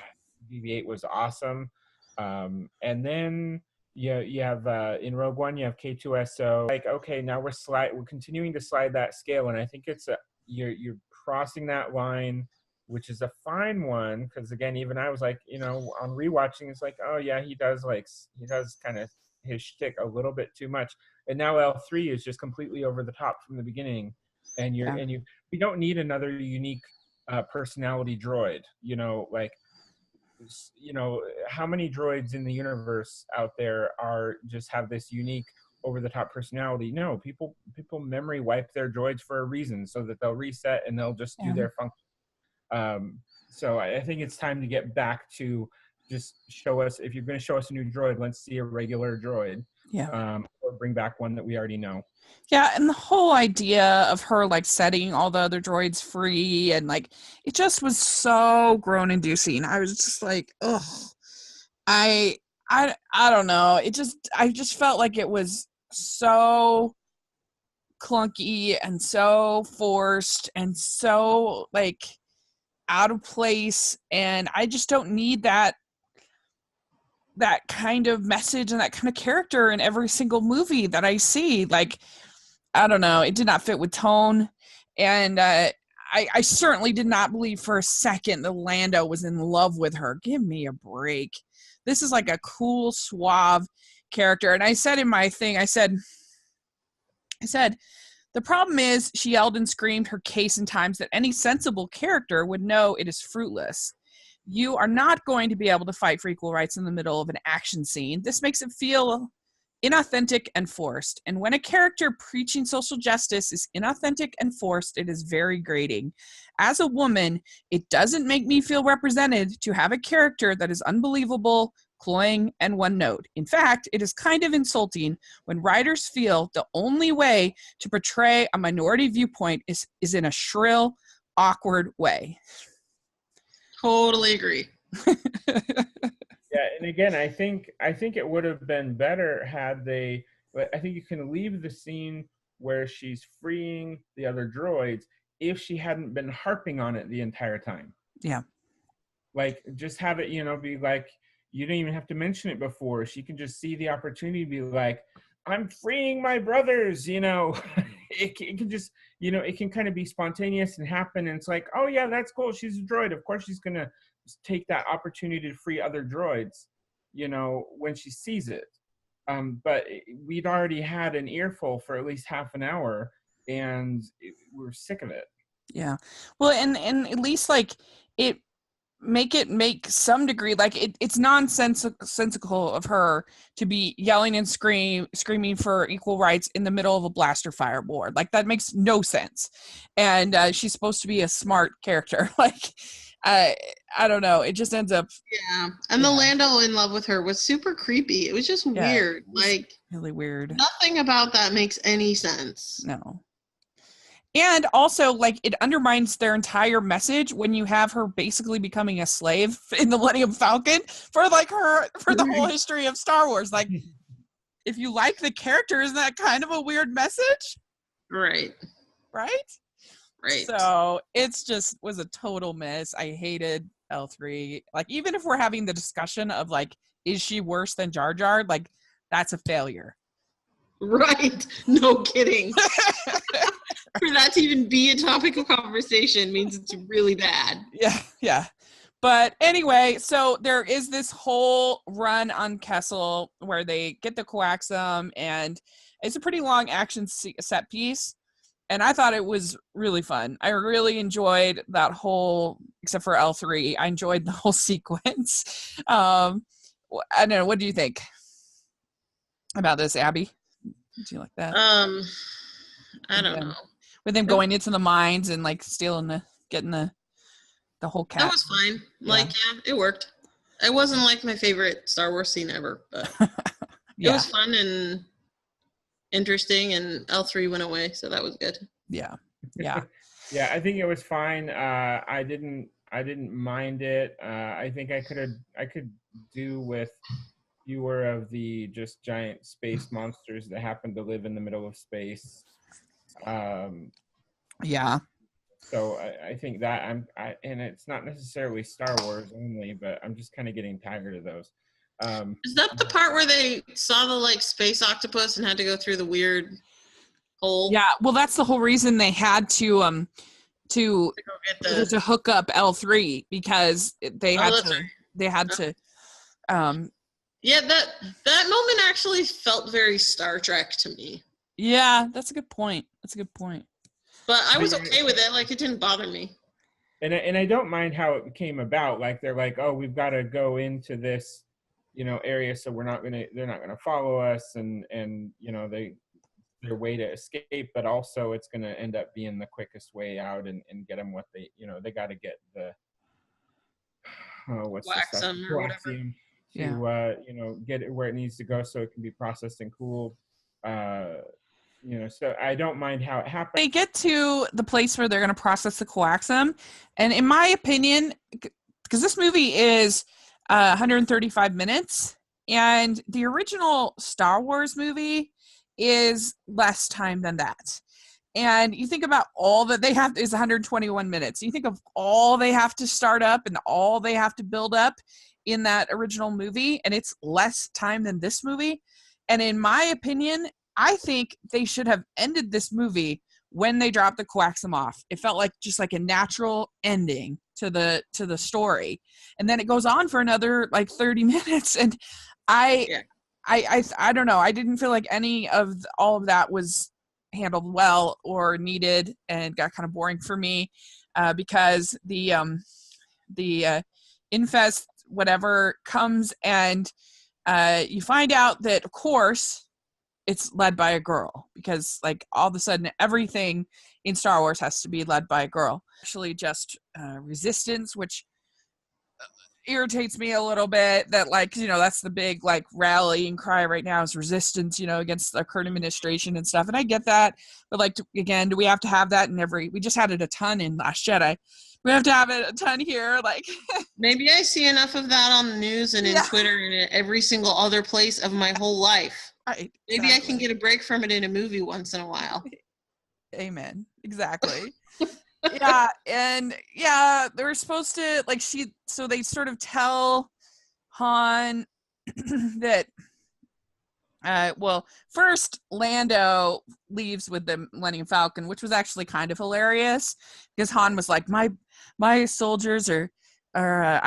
BB-8 was awesome. And then you have in Rogue One you have K2SO. Like, okay, now we're continuing to slide that scale, and I think it's you're crossing that line, which is a fine one, because again, even I was like, on rewatching, it's like, oh yeah, he does kind of his shtick a little bit too much, and now L3 is just completely over the top from the beginning, and we don't need another unique personality droid, how many droids in the universe out there just have this unique over the top personality? No, people memory wipe their droids for a reason, so that they'll reset and they'll just do their function. So I think it's time to get back to just show us, if you're going to show us a new droid, let's see a regular droid. Or bring back one that we already know. Yeah, and the whole idea of her like setting all the other droids free, and like it just was so groan-inducing. I was just like, ugh. I don't know. I just felt like it was so clunky and so forced and so like out of place, and I just don't need that kind of message and that kind of character in every single movie that I see. Like, I don't know, it did not fit with tone, and I certainly did not believe for a second that Lando was in love with her. Give me a break. This is like a cool, suave character. And I said in my thing, I said, the problem is she yelled and screamed her case in times that any sensible character would know it is fruitless. You are not going to be able to fight for equal rights in the middle of an action scene. This makes it feel inauthentic and forced. And when a character preaching social justice is inauthentic and forced, it is very grating. As a woman, it doesn't make me feel represented to have a character that is unbelievable, cloying, and one note. In fact, it is kind of insulting when writers feel the only way to portray a minority viewpoint is in a shrill, awkward way. Totally agree. Yeah, and again, I think it would have been better had they. I think you can leave the scene where she's freeing the other droids if she hadn't been harping on it the entire time. Yeah. Like, just have it, be like, you don't even have to mention it before. She can just see the opportunity to be like, I'm freeing my brothers, you know. It can just, you know, it can kind of be spontaneous and happen. And it's like, oh yeah, that's cool. She's a droid. Of course she's going to take that opportunity to free other droids, you know, when she sees it. But we'd already had an earful for at least half an hour, and we were sick of it. Yeah. Well, and at least like it make some degree like it's nonsensical of her to be yelling and screaming for equal rights in the middle of a blaster fire board. Like that makes no sense. And she's supposed to be a smart character. Like I don't know. It just ends up. Yeah. And the Lando in love with her was super creepy. It was just weird. Like really weird. Nothing about that makes any sense. No. And also, like, it undermines their entire message when you have her basically becoming a slave in the Millennium Falcon for the whole history of Star Wars. Like, if you like the character, isn't that kind of a weird message? Right. Right? Right. So it's just was a total miss. I hated L3. Like, even if we're having the discussion of like, is she worse than Jar Jar? Like, that's a failure. Right. No kidding. For that to even be a topic of conversation means it's really bad. Yeah. But anyway, so there is this whole run on Kessel where they get the coaxium, and it's a pretty long action set piece. And I thought it was really fun. I really enjoyed that whole, except for L3, I enjoyed the whole sequence. I don't know. What do you think about this, Abby? Do you like that? I don't know. With them going into the mines and like getting the whole cat. That was fine. Like, yeah, it worked. It wasn't like my favorite Star Wars scene ever, but it was fun and interesting, and L3 went away, so that was good. Yeah. Yeah, I think it was fine. I didn't mind it. I think I could do with fewer of the just giant space monsters that happen to live in the middle of space. Yeah. So I think that and it's not necessarily Star Wars only, but I'm just kind of getting tired of those. Is that the part where they saw the like space octopus and had to go through the weird hole? Yeah. Well, that's the whole reason they had to hook up L3 because they had to. Yeah, that moment actually felt very Star Trek to me. Yeah, that's a good point. But I was okay with it. Like, it didn't bother me. And I don't mind how it came about. Like, they're like, oh, we've got to go into this, area, so they're not gonna follow us, and their way to escape, but also it's gonna end up being the quickest way out and get them what they, they got to get the what's the stuff? Or whatever. To get it where it needs to go so it can be processed and cooled. So I don't mind how it happens. They get to the place where they're going to process the coaxium, and in my opinion, because this movie is 135 minutes, and the original Star Wars movie is less time than that. And you think about all that they have is 121 minutes. You think of all they have to start up and all they have to build up in that original movie, and it's less time than this movie. And in my opinion, I think they should have ended this movie when they dropped the coaxium off. It felt like just like a natural ending to the story. And then it goes on for another like 30 minutes. And I don't know. I didn't feel like any of all of that was handled well or needed, and got kind of boring for me because the infest whatever comes, and you find out that of course it's led by a girl, because like all of a sudden everything in Star Wars has to be led by a girl. Actually just resistance, which irritates me a little bit, that like, that's the big like rallying cry right now is resistance, against the current administration and stuff. And I get that, but like, again, do we have to have that in we just had it a ton in Last Jedi. We have to have it a ton here. Like maybe I see enough of that on the news and in Twitter and in every single other place of my whole life. Right, maybe I can get a break from it in a movie once in a while. Amen. Exactly. Yeah, and they're supposed to so they sort of tell Han that well, first Lando leaves with the Millennium Falcon, which was actually kind of hilarious because Han was like, my soldiers are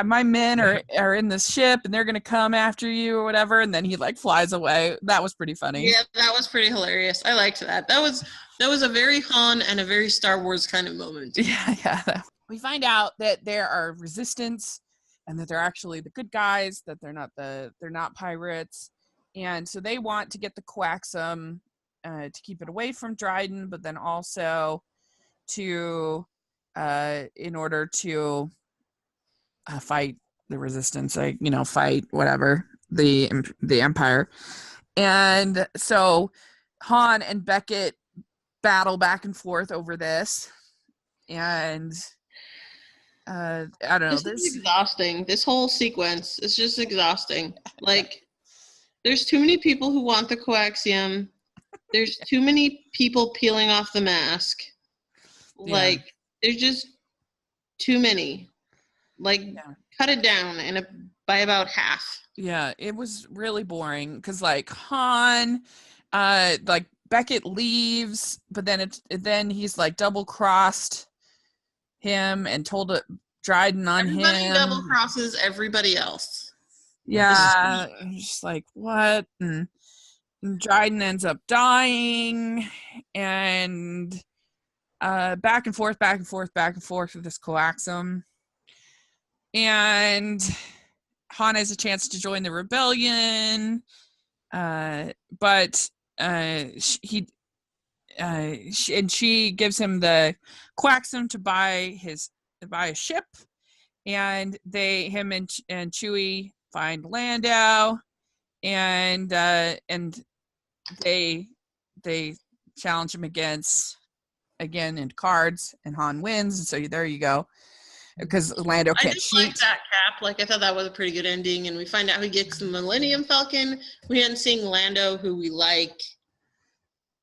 my men are in this ship and they're gonna come after you or whatever, and then he like flies away. That was pretty funny. Yeah, that was pretty hilarious. I liked that. That was a very Han and a very Star Wars kind of moment. Yeah. We find out that there are resistance and that they're actually the good guys, that they're not pirates. And so they want to get the Coaxum to keep it away from Dryden, but then also to in order to fight the resistance, like, you know, fight whatever the Empire. And so Han and Beckett battle back and forth over this, and I don't know. This is exhausting. This whole sequence is just exhausting. Like, there's too many people who want the coaxium. There's too many people peeling off the mask. Like, there's just too many. Like, cut it down by about half. Yeah, it was really boring because like Han, like Beckett leaves, but then he's like double crossed him and told Dryden on Everybody him. double crosses everybody else. Yeah, just like what? And Dryden ends up dying, and back and forth with this coaxum, and Han has a chance to join the rebellion, but she gives him the coaxum to buy a ship, and him and Chewie find Lando, and they challenge him again in cards, and Han wins, and so there you go, because Lando can't cheat. I just like that cap. Like, I thought that was a pretty good ending, and we find out he gets the Millennium Falcon. We hadn't seen Lando, who we like,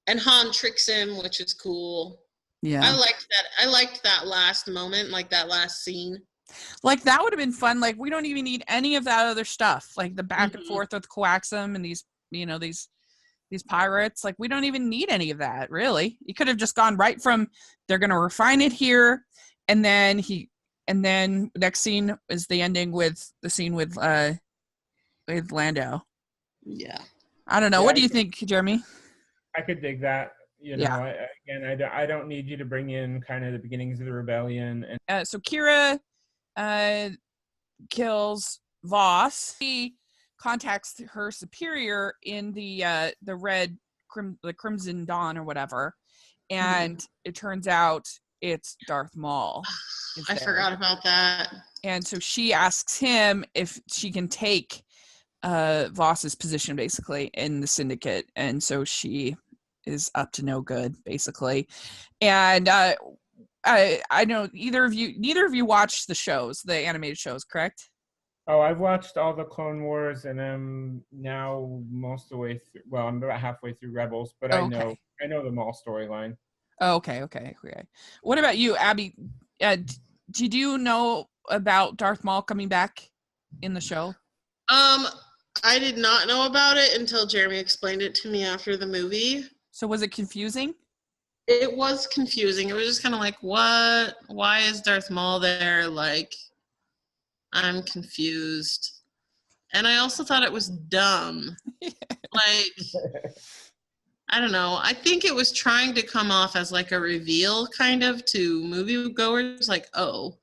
and Han tricks him, which is cool. Yeah, I liked that. I liked that last moment, like that last scene. Like, that would have been fun. Like, we don't even need any of that other stuff, like the back and forth with coaxum and these, you know, these pirates. Like, we don't even need any of that, really. You could have just gone right from they're going to refine it here, and then next scene is the ending with the scene with Lando. Yeah. I don't know. What do you think, Jeremy? I could dig that. You know, I don't need you to bring in kind of the beginnings of the rebellion. And so Kira kills Voss. He contacts her superior in the Crimson Dawn or whatever, and it turns out it's Darth Maul. I forgot about that. And so she asks him if she can take Voss's position, basically, in the Syndicate, and so she is up to no good, basically. And I know neither of you watched the shows, the animated shows, correct? Oh, I've watched all the Clone Wars, and I'm now most of the way through. Well, I'm about halfway through Rebels, but I know the Maul storyline. Okay. What about you, Abby? Did you know about Darth Maul coming back in the show? I did not know about it until Jeremy explained it to me after the movie. So was it confusing? It was confusing. It was just kind of like, what? Why is Darth Maul there? Like, I'm confused. And I also thought it was dumb. Like, I don't know. I think it was trying to come off as like a reveal kind of to moviegoers. Like, oh,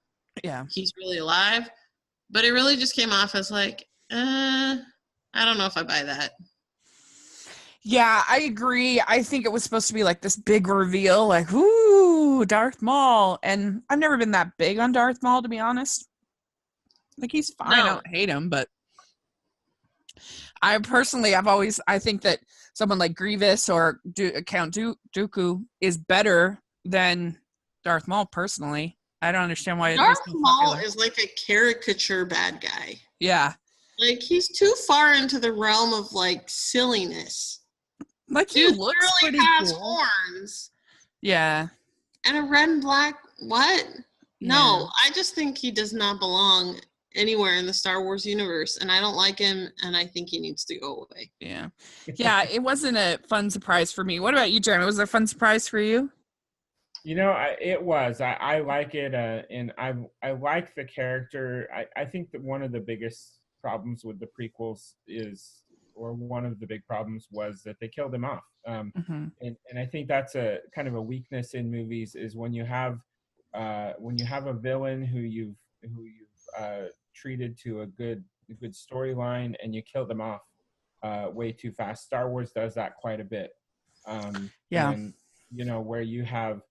yeah, he's really alive. But it really just came off as like, I don't know if I buy that. Yeah, I agree. I think it was supposed to be like this big reveal, like, ooh, Darth Maul. And I've never been that big on Darth Maul, to be honest. Like, he's fine. No. I don't hate him, but I think that someone like Grievous or Count Dooku is better than Darth Maul, personally. I don't understand why Darth Maul is like a caricature bad guy. Yeah. Like, he's too far into the realm of, like, silliness. Like, he looks really pretty has cool. Horns. Yeah. And a red and black, what? Yeah. No, I just think he does not belong anywhere in the Star Wars universe, and I don't like him, and I think he needs to go away. Yeah. Yeah, it wasn't a fun surprise for me. What about you, Jeremy? Was it a fun surprise for you? It was. I like it, and I like the character. I think that one of the biggest problems with the prequels is, or one of the big problems was that they killed him off. Mm-hmm. And I think that's a kind of a weakness in movies is when you have a villain who you've treated to a good storyline and you kill them off way too fast. Star Wars does that quite a bit, Yeah. and where you have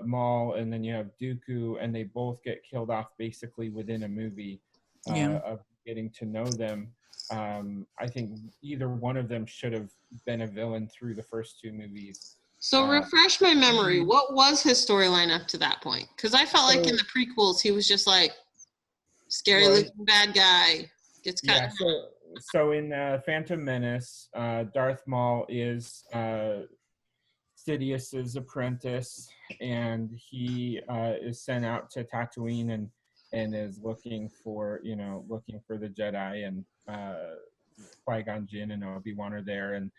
Maul and then you have Dooku, and they both get killed off basically within a movie Yeah. of getting to know them. I think either one of them should have been a villain through the first two movies. So refresh my memory. Mhm. What was his storyline up to that point? Because I felt like in So- the prequels he was just like scary Well, looking bad guy gets cut. Yeah, so in Phantom Menace, Darth Maul is Sidious's apprentice, and he is sent out to Tatooine and is looking for the Jedi, and Qui-Gon Jinn and Obi-Wan are there, and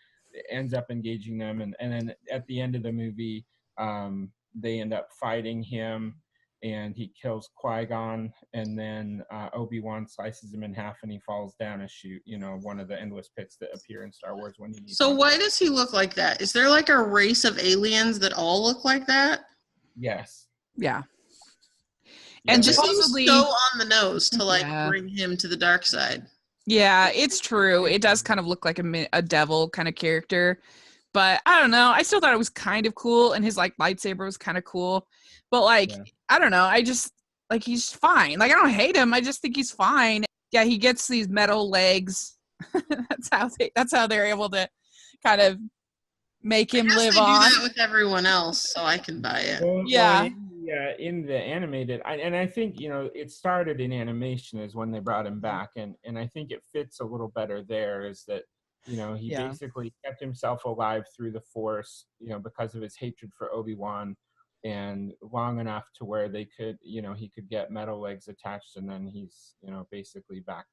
ends up engaging them, and then at the end of the movie, they end up fighting him, and he kills Qui-Gon, and then Obi-Wan slices him in half, and he falls down a chute, one of the endless pits that appear in Star Wars when you need So one. why does he look like that? Is there like a race of aliens that all look like that? Yes. Yeah. Yeah, And It just seems supposedly, so on the nose to like Yeah. bring him to the dark side. yeah, it's true. It does kind of look like a devil kind of character. But I don't know. I still thought it was kind of cool, and his like lightsaber was kind of cool. But like, Yeah. I don't know. I just like he's fine. Like I don't hate him. I just think he's fine. Yeah, he gets these metal legs. That's how they're able to kind of make him I guess live they on. do that with everyone else, so I can buy it. Yeah. In the animated, I think it started in animation is when they brought him back, and I think it fits a little better there. Is that he Yeah. basically kept himself alive through the Force, because of his hatred for Obi-Wan, and long enough to where they could, he could get metal legs attached, and then he's basically back,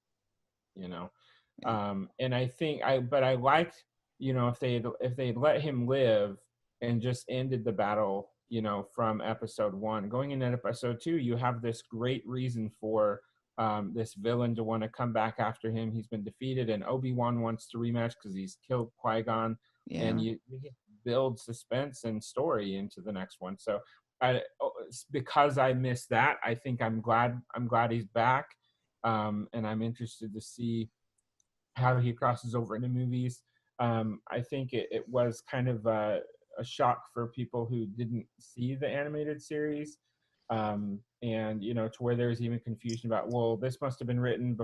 and I think I liked, if they'd let him live and just ended the battle, from episode 1 going into episode 2, you have this great reason for this villain to want to come back after him. He's been defeated, and Obi-Wan wants to rematch because he's killed Qui-Gon, and you just build suspense and story into the next one. So because I missed that, I think I'm glad he's back, and I'm interested to see how he crosses over into movies. I think it was kind of a shock for people who didn't see the animated series, and to where there's even confusion about, well, this must have been written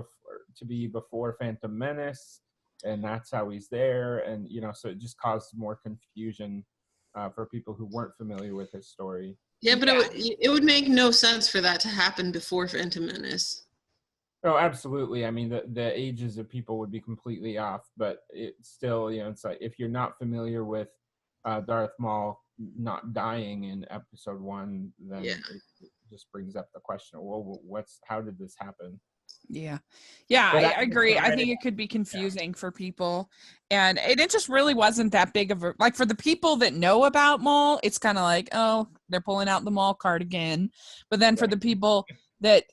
before Phantom Menace, and that's how he's there, and so it just caused more confusion for people who weren't familiar with his story. Yeah, but it would make no sense for that to happen before Phantom Menace. Oh, absolutely. I mean, the ages of people would be completely off, but it's still, it's like if you're not familiar with Darth Maul not dying in episode 1, then it just brings up the question, well, how did this happen? Yeah. I agree. I think it could be confusing for people, and it just really wasn't that big of a, like, for the people that know about Maul, it's kind of like, oh, they're pulling out the Maul card again. But then for the people that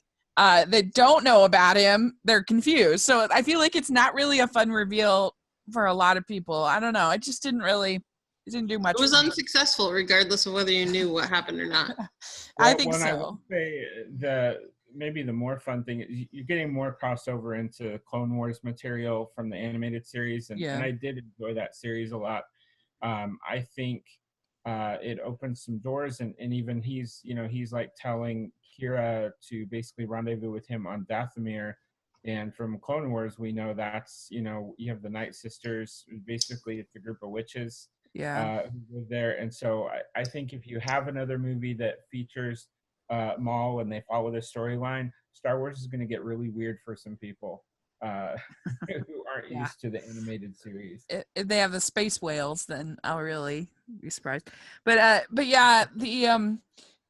don't know about him, they're confused. So I feel like it's not really a fun reveal for a lot of people. I don't know. It just didn't do much. It was unsuccessful, regardless of whether you knew what happened or not. I think I so. would say maybe the more fun thing is you're getting more crossover into Clone Wars material from the animated series, and I did enjoy that series a lot. I think it opens some doors, and even he's like telling Kira to basically rendezvous with him on Dathomir, and from Clone Wars we know that's you have the Night Sisters. Basically it's a group of witches who live there, and so I think if you have another movie that features Maul and they follow this storyline, Star Wars is going to get really weird for some people who aren't used to the animated series. If they have the space whales, then I'll really be surprised. But yeah,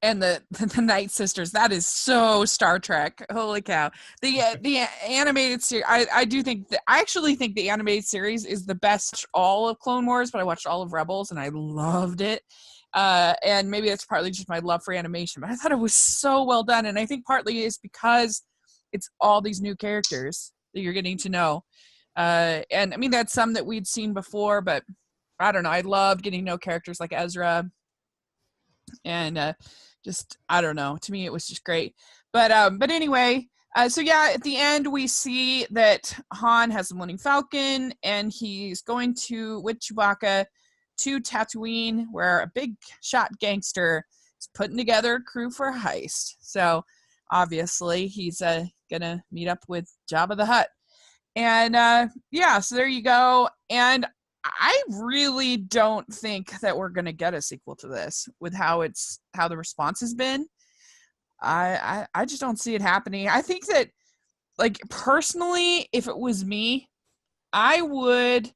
and the Night Sisters. That is so Star Trek. Holy cow! The animated series. I do think that I actually think the animated series is the best all of Clone Wars, but I watched all of Rebels and I loved it. And maybe that's partly just my love for animation, but I thought it was so well done, and I think partly is because it's all these new characters that you're getting to know. And I mean that's some that we'd seen before, but I don't know. I loved getting to know characters like Ezra, and just I don't know. To me, it was just great. But anyway, so yeah, at the end we see that Han has the Millennium Falcon, and he's going with Chewbacca to Tatooine, where a big shot gangster is putting together a crew for a heist. So obviously he's gonna meet up with Jabba the Hutt, and yeah, so there you go. And I really don't think that we're gonna get a sequel to this with how the response has been. I just don't see it happening. I think that, like, personally, if it was me, I would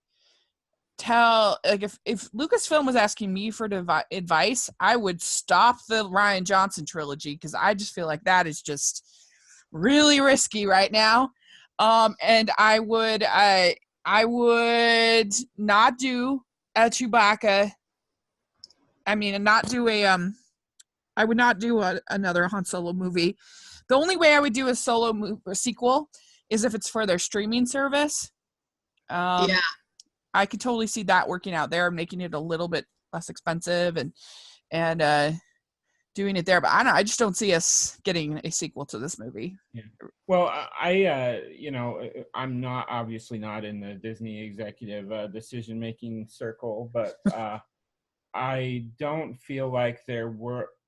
tell, like, if Lucasfilm was asking me for advice, I would stop the Rian Johnson trilogy, because I just feel like that is just really risky right now. And I would not do a Chewbacca. I mean, and not do I would not do another Han Solo movie. The only way I would do a sequel is if it's for their streaming service. Yeah. I could totally see that working out there, making it a little bit less expensive and doing it there. But I just don't see us getting a sequel to this movie. Yeah. Well, I'm obviously not in the Disney executive decision-making circle, but I don't feel like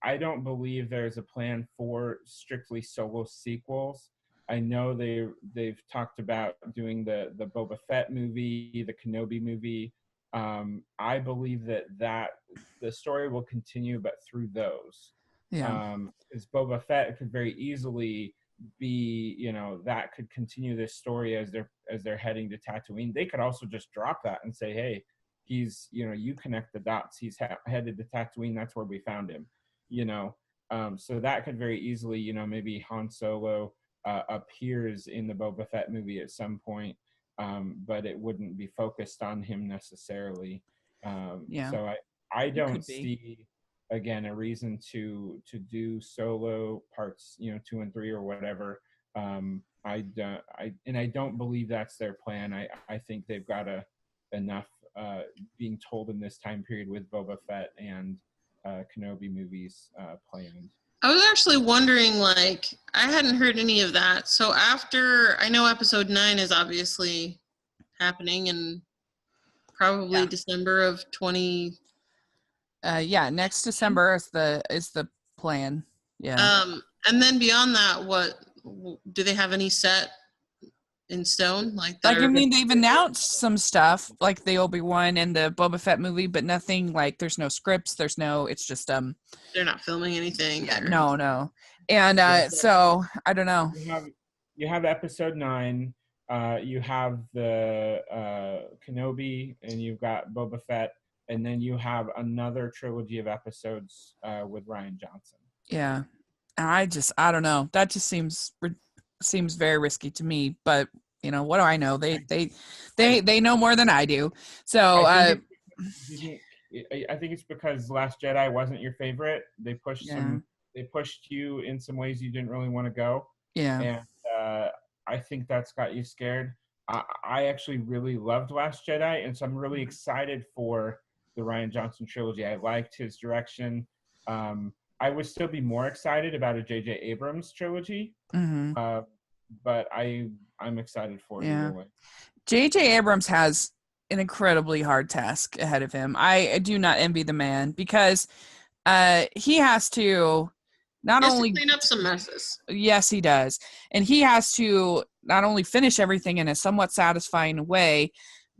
I don't believe there's a plan for strictly Solo sequels. I know they've talked about doing the Boba Fett movie, the Kenobi movie. I believe that the story will continue, but through those. Yeah. Because Boba Fett could very easily be, that could continue this story as they're heading to Tatooine. They could also just drop that and say, hey, he's, you connect the dots. He's headed to Tatooine. That's where we found him. So that could very easily, maybe Han Solo appears in the Boba Fett movie at some point, but it wouldn't be focused on him necessarily. Yeah. So I don't see, again, a reason to do Solo parts, 2 and 3 or whatever. I don't believe that's their plan. I think they've got enough being told in this time period with Boba Fett and Kenobi movies planned. I was actually wondering, I hadn't heard any of that. So I know episode 9 is obviously happening in probably December of 20. Next December is the plan. Yeah. And then beyond that, what do they have any set in stone? They've announced some stuff like the Obi-Wan and the Boba Fett movie, but nothing there's no scripts, it's just they're not filming anything. Yeah, no. And so I don't know. You have episode 9, you have the Kenobi, and you've got Boba Fett, and then you have another trilogy of episodes with Rian Johnson. Yeah. I don't know. That just seems very risky to me, but what do I know? They know more than I do. So I think it's because Last Jedi wasn't your favorite. They pushed you in some ways you didn't really want to go. Yeah. And I think that's got you scared. I actually really loved Last Jedi, and so I'm really excited for the Rian Johnson trilogy. I liked his direction. I would still be more excited about a J.J. Abrams trilogy, but I'm excited for it either way. J.J. Abrams has an incredibly hard task ahead of him. I do not envy the man, because he has to only clean up some messes. Yes, he does. And he has to not only finish everything in a somewhat satisfying way,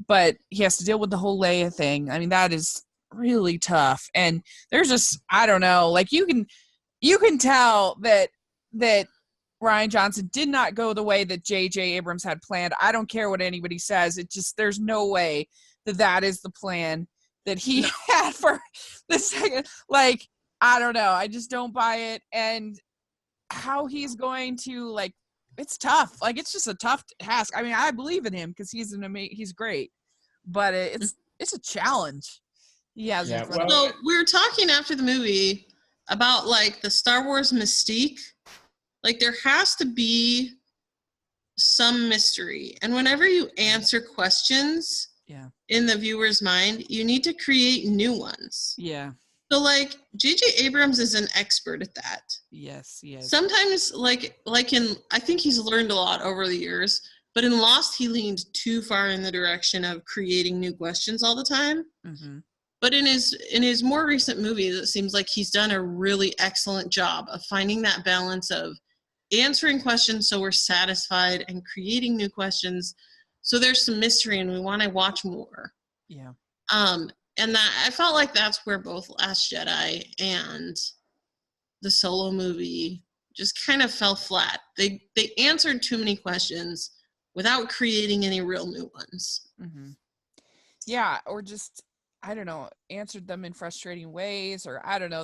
but he has to deal with the whole Leia thing. I mean, that is really tough. And there's just, I don't know, you can tell that Rian Johnson did not go the way that J.J. Abrams had planned. I don't care what anybody says. It just, there's no way that is the plan that he had for the second. I don't know. I just don't buy it. And how he's going to, like, it's tough. Like, it's just a tough task. I mean, I believe in him because he's great, but it's a challenge he has in Yeah, front of So him. we were talking after the movie about like the Star Wars mystique. Like there has to be some mystery. And whenever you answer questions Yeah. in the viewer's mind, you need to create new ones. Yeah. So like J.J. Abrams is an expert at that. Yes. Yes. Sometimes like in I think he's learned a lot over the years, but in Lost he leaned too far in the direction of creating new questions all the time. Mm-hmm. But in his more recent movies, it seems like he's done a really excellent job of finding that balance of answering questions so we're satisfied and creating new questions so there's some mystery and we want to watch more. Yeah. And that I felt like that's where both Last Jedi and the Solo movie just kind of fell flat. They answered too many questions without creating any real new ones. Mm-hmm. Yeah, or just, I don't know, answered them in frustrating ways, or I don't know.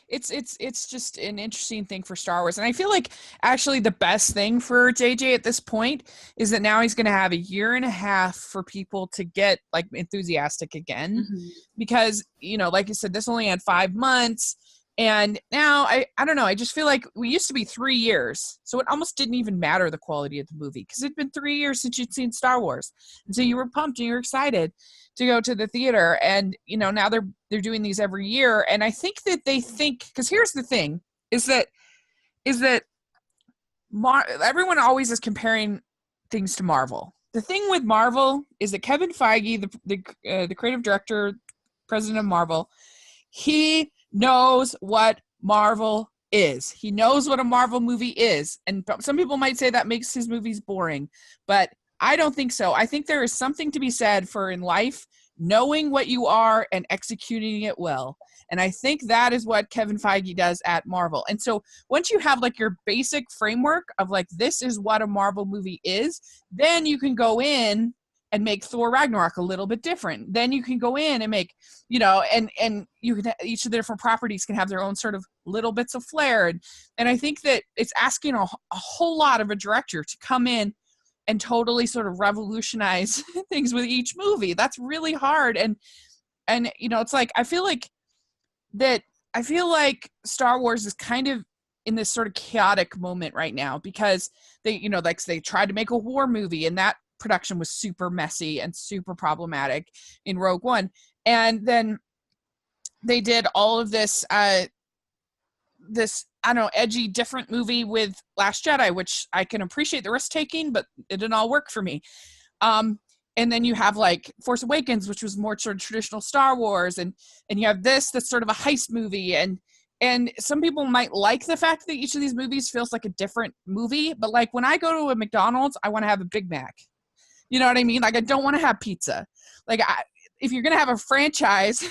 It's just an interesting thing for Star Wars. And I feel like actually the best thing for JJ at this point is that now he's going to have a year and a half for people to get like enthusiastic again. Mm-hmm. Because, like you said, this only had 5 months. And now I don't know. I just feel like we used to be 3 years. So it almost didn't even matter the quality of the movie because it'd been 3 years since you'd seen Star Wars. And so you were pumped and you were excited to go to the theater. And, now they're doing these every year. And I think that they think, because here's the thing, is that everyone always is comparing things to Marvel. The thing with Marvel is that Kevin Feige, the creative director, president of Marvel, he knows what Marvel is. He knows what a Marvel movie is. And some people might say that makes his movies boring, but I don't think so. I think there is something to be said for in life knowing what you are and executing it well. And I think that is what Kevin Feige does at Marvel. And so once you have like your basic framework of like, this is what a Marvel movie is, then you can go in and make Thor Ragnarok a little bit different. Then you can go in and make, and you can, each of the different properties can have their own sort of little bits of flair. And I think that it's asking a whole lot of a director to come in and totally sort of revolutionize things with each movie. That's really hard. And it's like, I feel like Star Wars is kind of in this sort of chaotic moment right now because they tried to make a war movie and that production was super messy and super problematic in Rogue One. And then they did all of this, edgy, different movie with Last Jedi, which I can appreciate the risk taking, but it didn't all work for me. And then you have like Force Awakens, which was more sort of traditional Star Wars, and you have this that's sort of a heist movie, and some people might like the fact that each of these movies feels like a different movie, but like when I go to a McDonald's, I want to have a Big Mac. You know what I mean? Like I don't want to have pizza. Like if you're gonna have a franchise,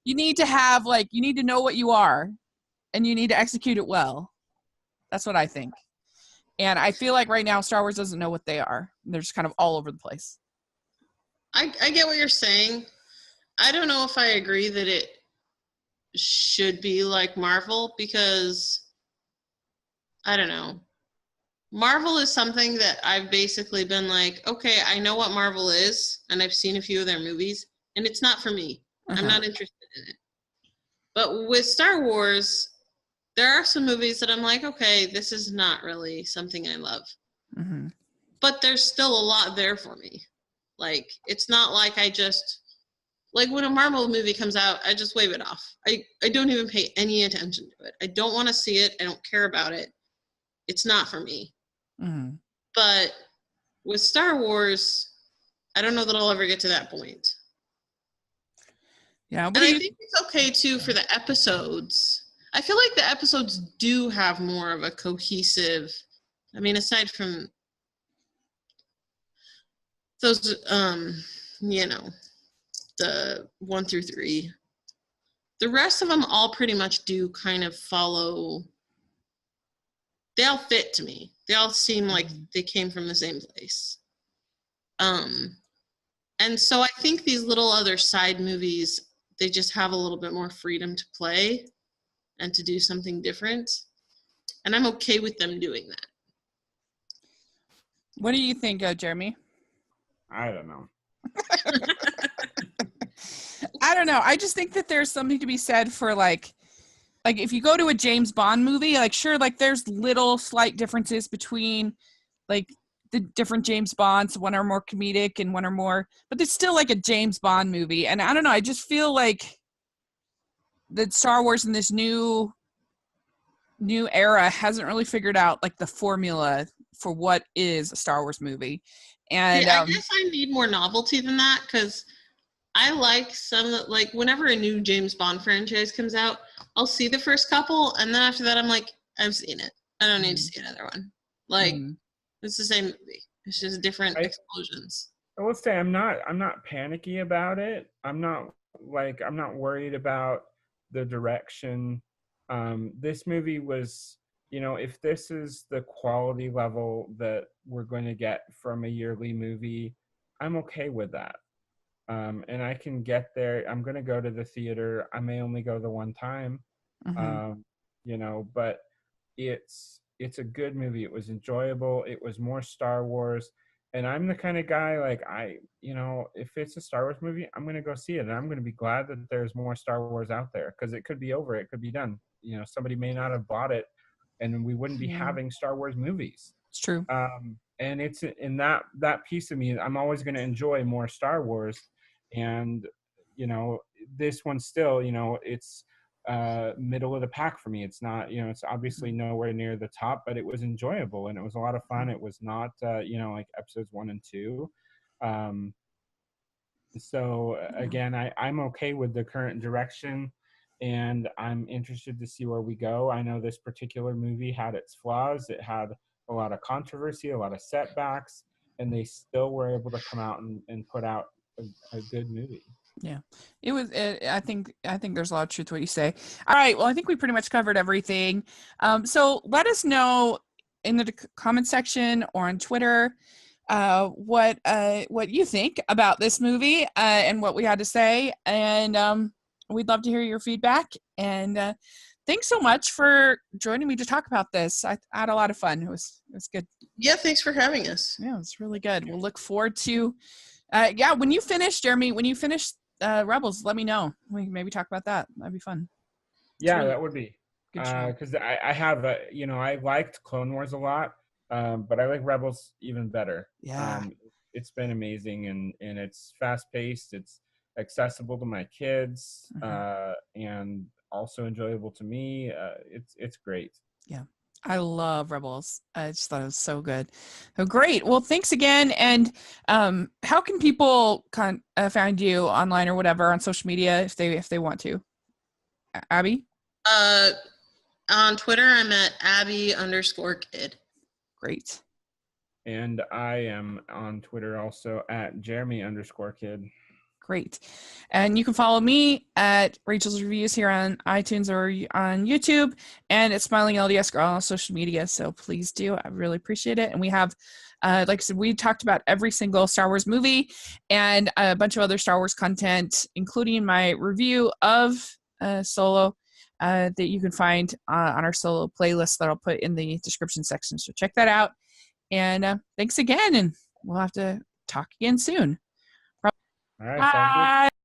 you need to know what you are, and you need to execute it well. That's what I think. And I feel like right now Star Wars doesn't know what they are. They're just kind of all over the place. I get what you're saying. I don't know if I agree that it should be like Marvel because, I don't know. Marvel is something that I've basically been like, okay, I know what Marvel is, and I've seen a few of their movies, and it's not for me. I'm not interested in it. But with Star Wars, there are some movies that I'm like, okay, this is not really something I love. Mm-hmm. But there's still a lot there for me. Like, it's not like I just, like when a Marvel movie comes out, I just wave it off. I don't even pay any attention to it. I don't want to see it. I don't care about it. It's not for me. Mm-hmm. But with Star Wars, I don't know that I'll ever get to that point. Yeah, and I think it's okay too for the episodes. I feel like the episodes do have more of a cohesive, I mean, aside from those, the 1 through 3, the rest of them all pretty much do kind of follow. They all fit to me. They all seem like they came from the same place. And so I think these little other side movies, they just have a little bit more freedom to play. and to do something different. And I'm okay with them doing that. What do you think, Jeremy? I don't know. I don't know. I just think that there's something to be said for like if you go to a James Bond movie, like sure, like there's little slight differences between like the different James Bonds. One are more comedic and one are more, but it's still like a James Bond movie. And I don't know. I just feel like that Star Wars in this new era hasn't really figured out like the formula for what is a Star Wars movie. And I guess I need more novelty than that, because I like like whenever a new James Bond franchise comes out, I'll see the first couple, and then after that I'm like, I've seen it. I don't need to see another one. Like it's the same movie. It's just different explosions. I will say I'm not panicky about it. I'm not worried about the direction. This movie was, if this is the quality level that we're going to get from a yearly movie, I'm okay with that. And I can get there. I'm going to go to the theater. I may only go the one time, but it's a good movie. It was enjoyable. It was more Star Wars. And I'm the kind of guy, like, if it's a Star Wars movie, I'm going to go see it. And I'm going to be glad that there's more Star Wars out there, because it could be over. It could be done. Somebody may not have bought it, and we wouldn't be having Star Wars movies. It's true. And it's in that piece of me, I'm always going to enjoy more Star Wars. And, this one still, it's middle of the pack for me. It's not, it's obviously nowhere near the top, but it was enjoyable and it was a lot of fun. It was not, like episodes 1 and 2. So again, I'm okay with the current direction, and I'm interested to see where we go. I know this particular movie had its flaws. It had a lot of controversy, a lot of setbacks, and they still were able to come out and put out a good movie. Yeah, it was. I think there's a lot of truth to what you say. All right. Well, I think we pretty much covered everything. So let us know in the comment section or on Twitter what you think about this movie and what we had to say. And we'd love to hear your feedback. And thanks so much for joining me to talk about this. I had a lot of fun. It was good. Yeah, thanks for having us. Yeah, it's really good. We'll look forward to. When you finish, Jeremy, Rebels, let me know. We can maybe talk about that. That'd be fun. Yeah, that would be. Good because I have I liked Clone Wars a lot, but I like Rebels even better. Yeah. It's been amazing, and it's fast paced. It's accessible to my kids, and also enjoyable to me. It's great. Yeah. I love Rebels. I just thought it was so good. Oh, great. Well, thanks again. And how can people find you online or whatever on social media if they want to? Abby? On Twitter, I'm at Abby_kid. Great. And I am on Twitter also at Jeremy_kid. Great. And you can follow me at Rachel's Reviews here on iTunes or on YouTube, and at Smiling LDS Girl on social media. So please do. I really appreciate it. And we have, like I said, we talked about every single Star Wars movie and a bunch of other Star Wars content, including my review of Solo that you can find on our Solo playlist that I'll put in the description section. So check that out. And thanks again. And we'll have to talk again soon. All right. Sounds good.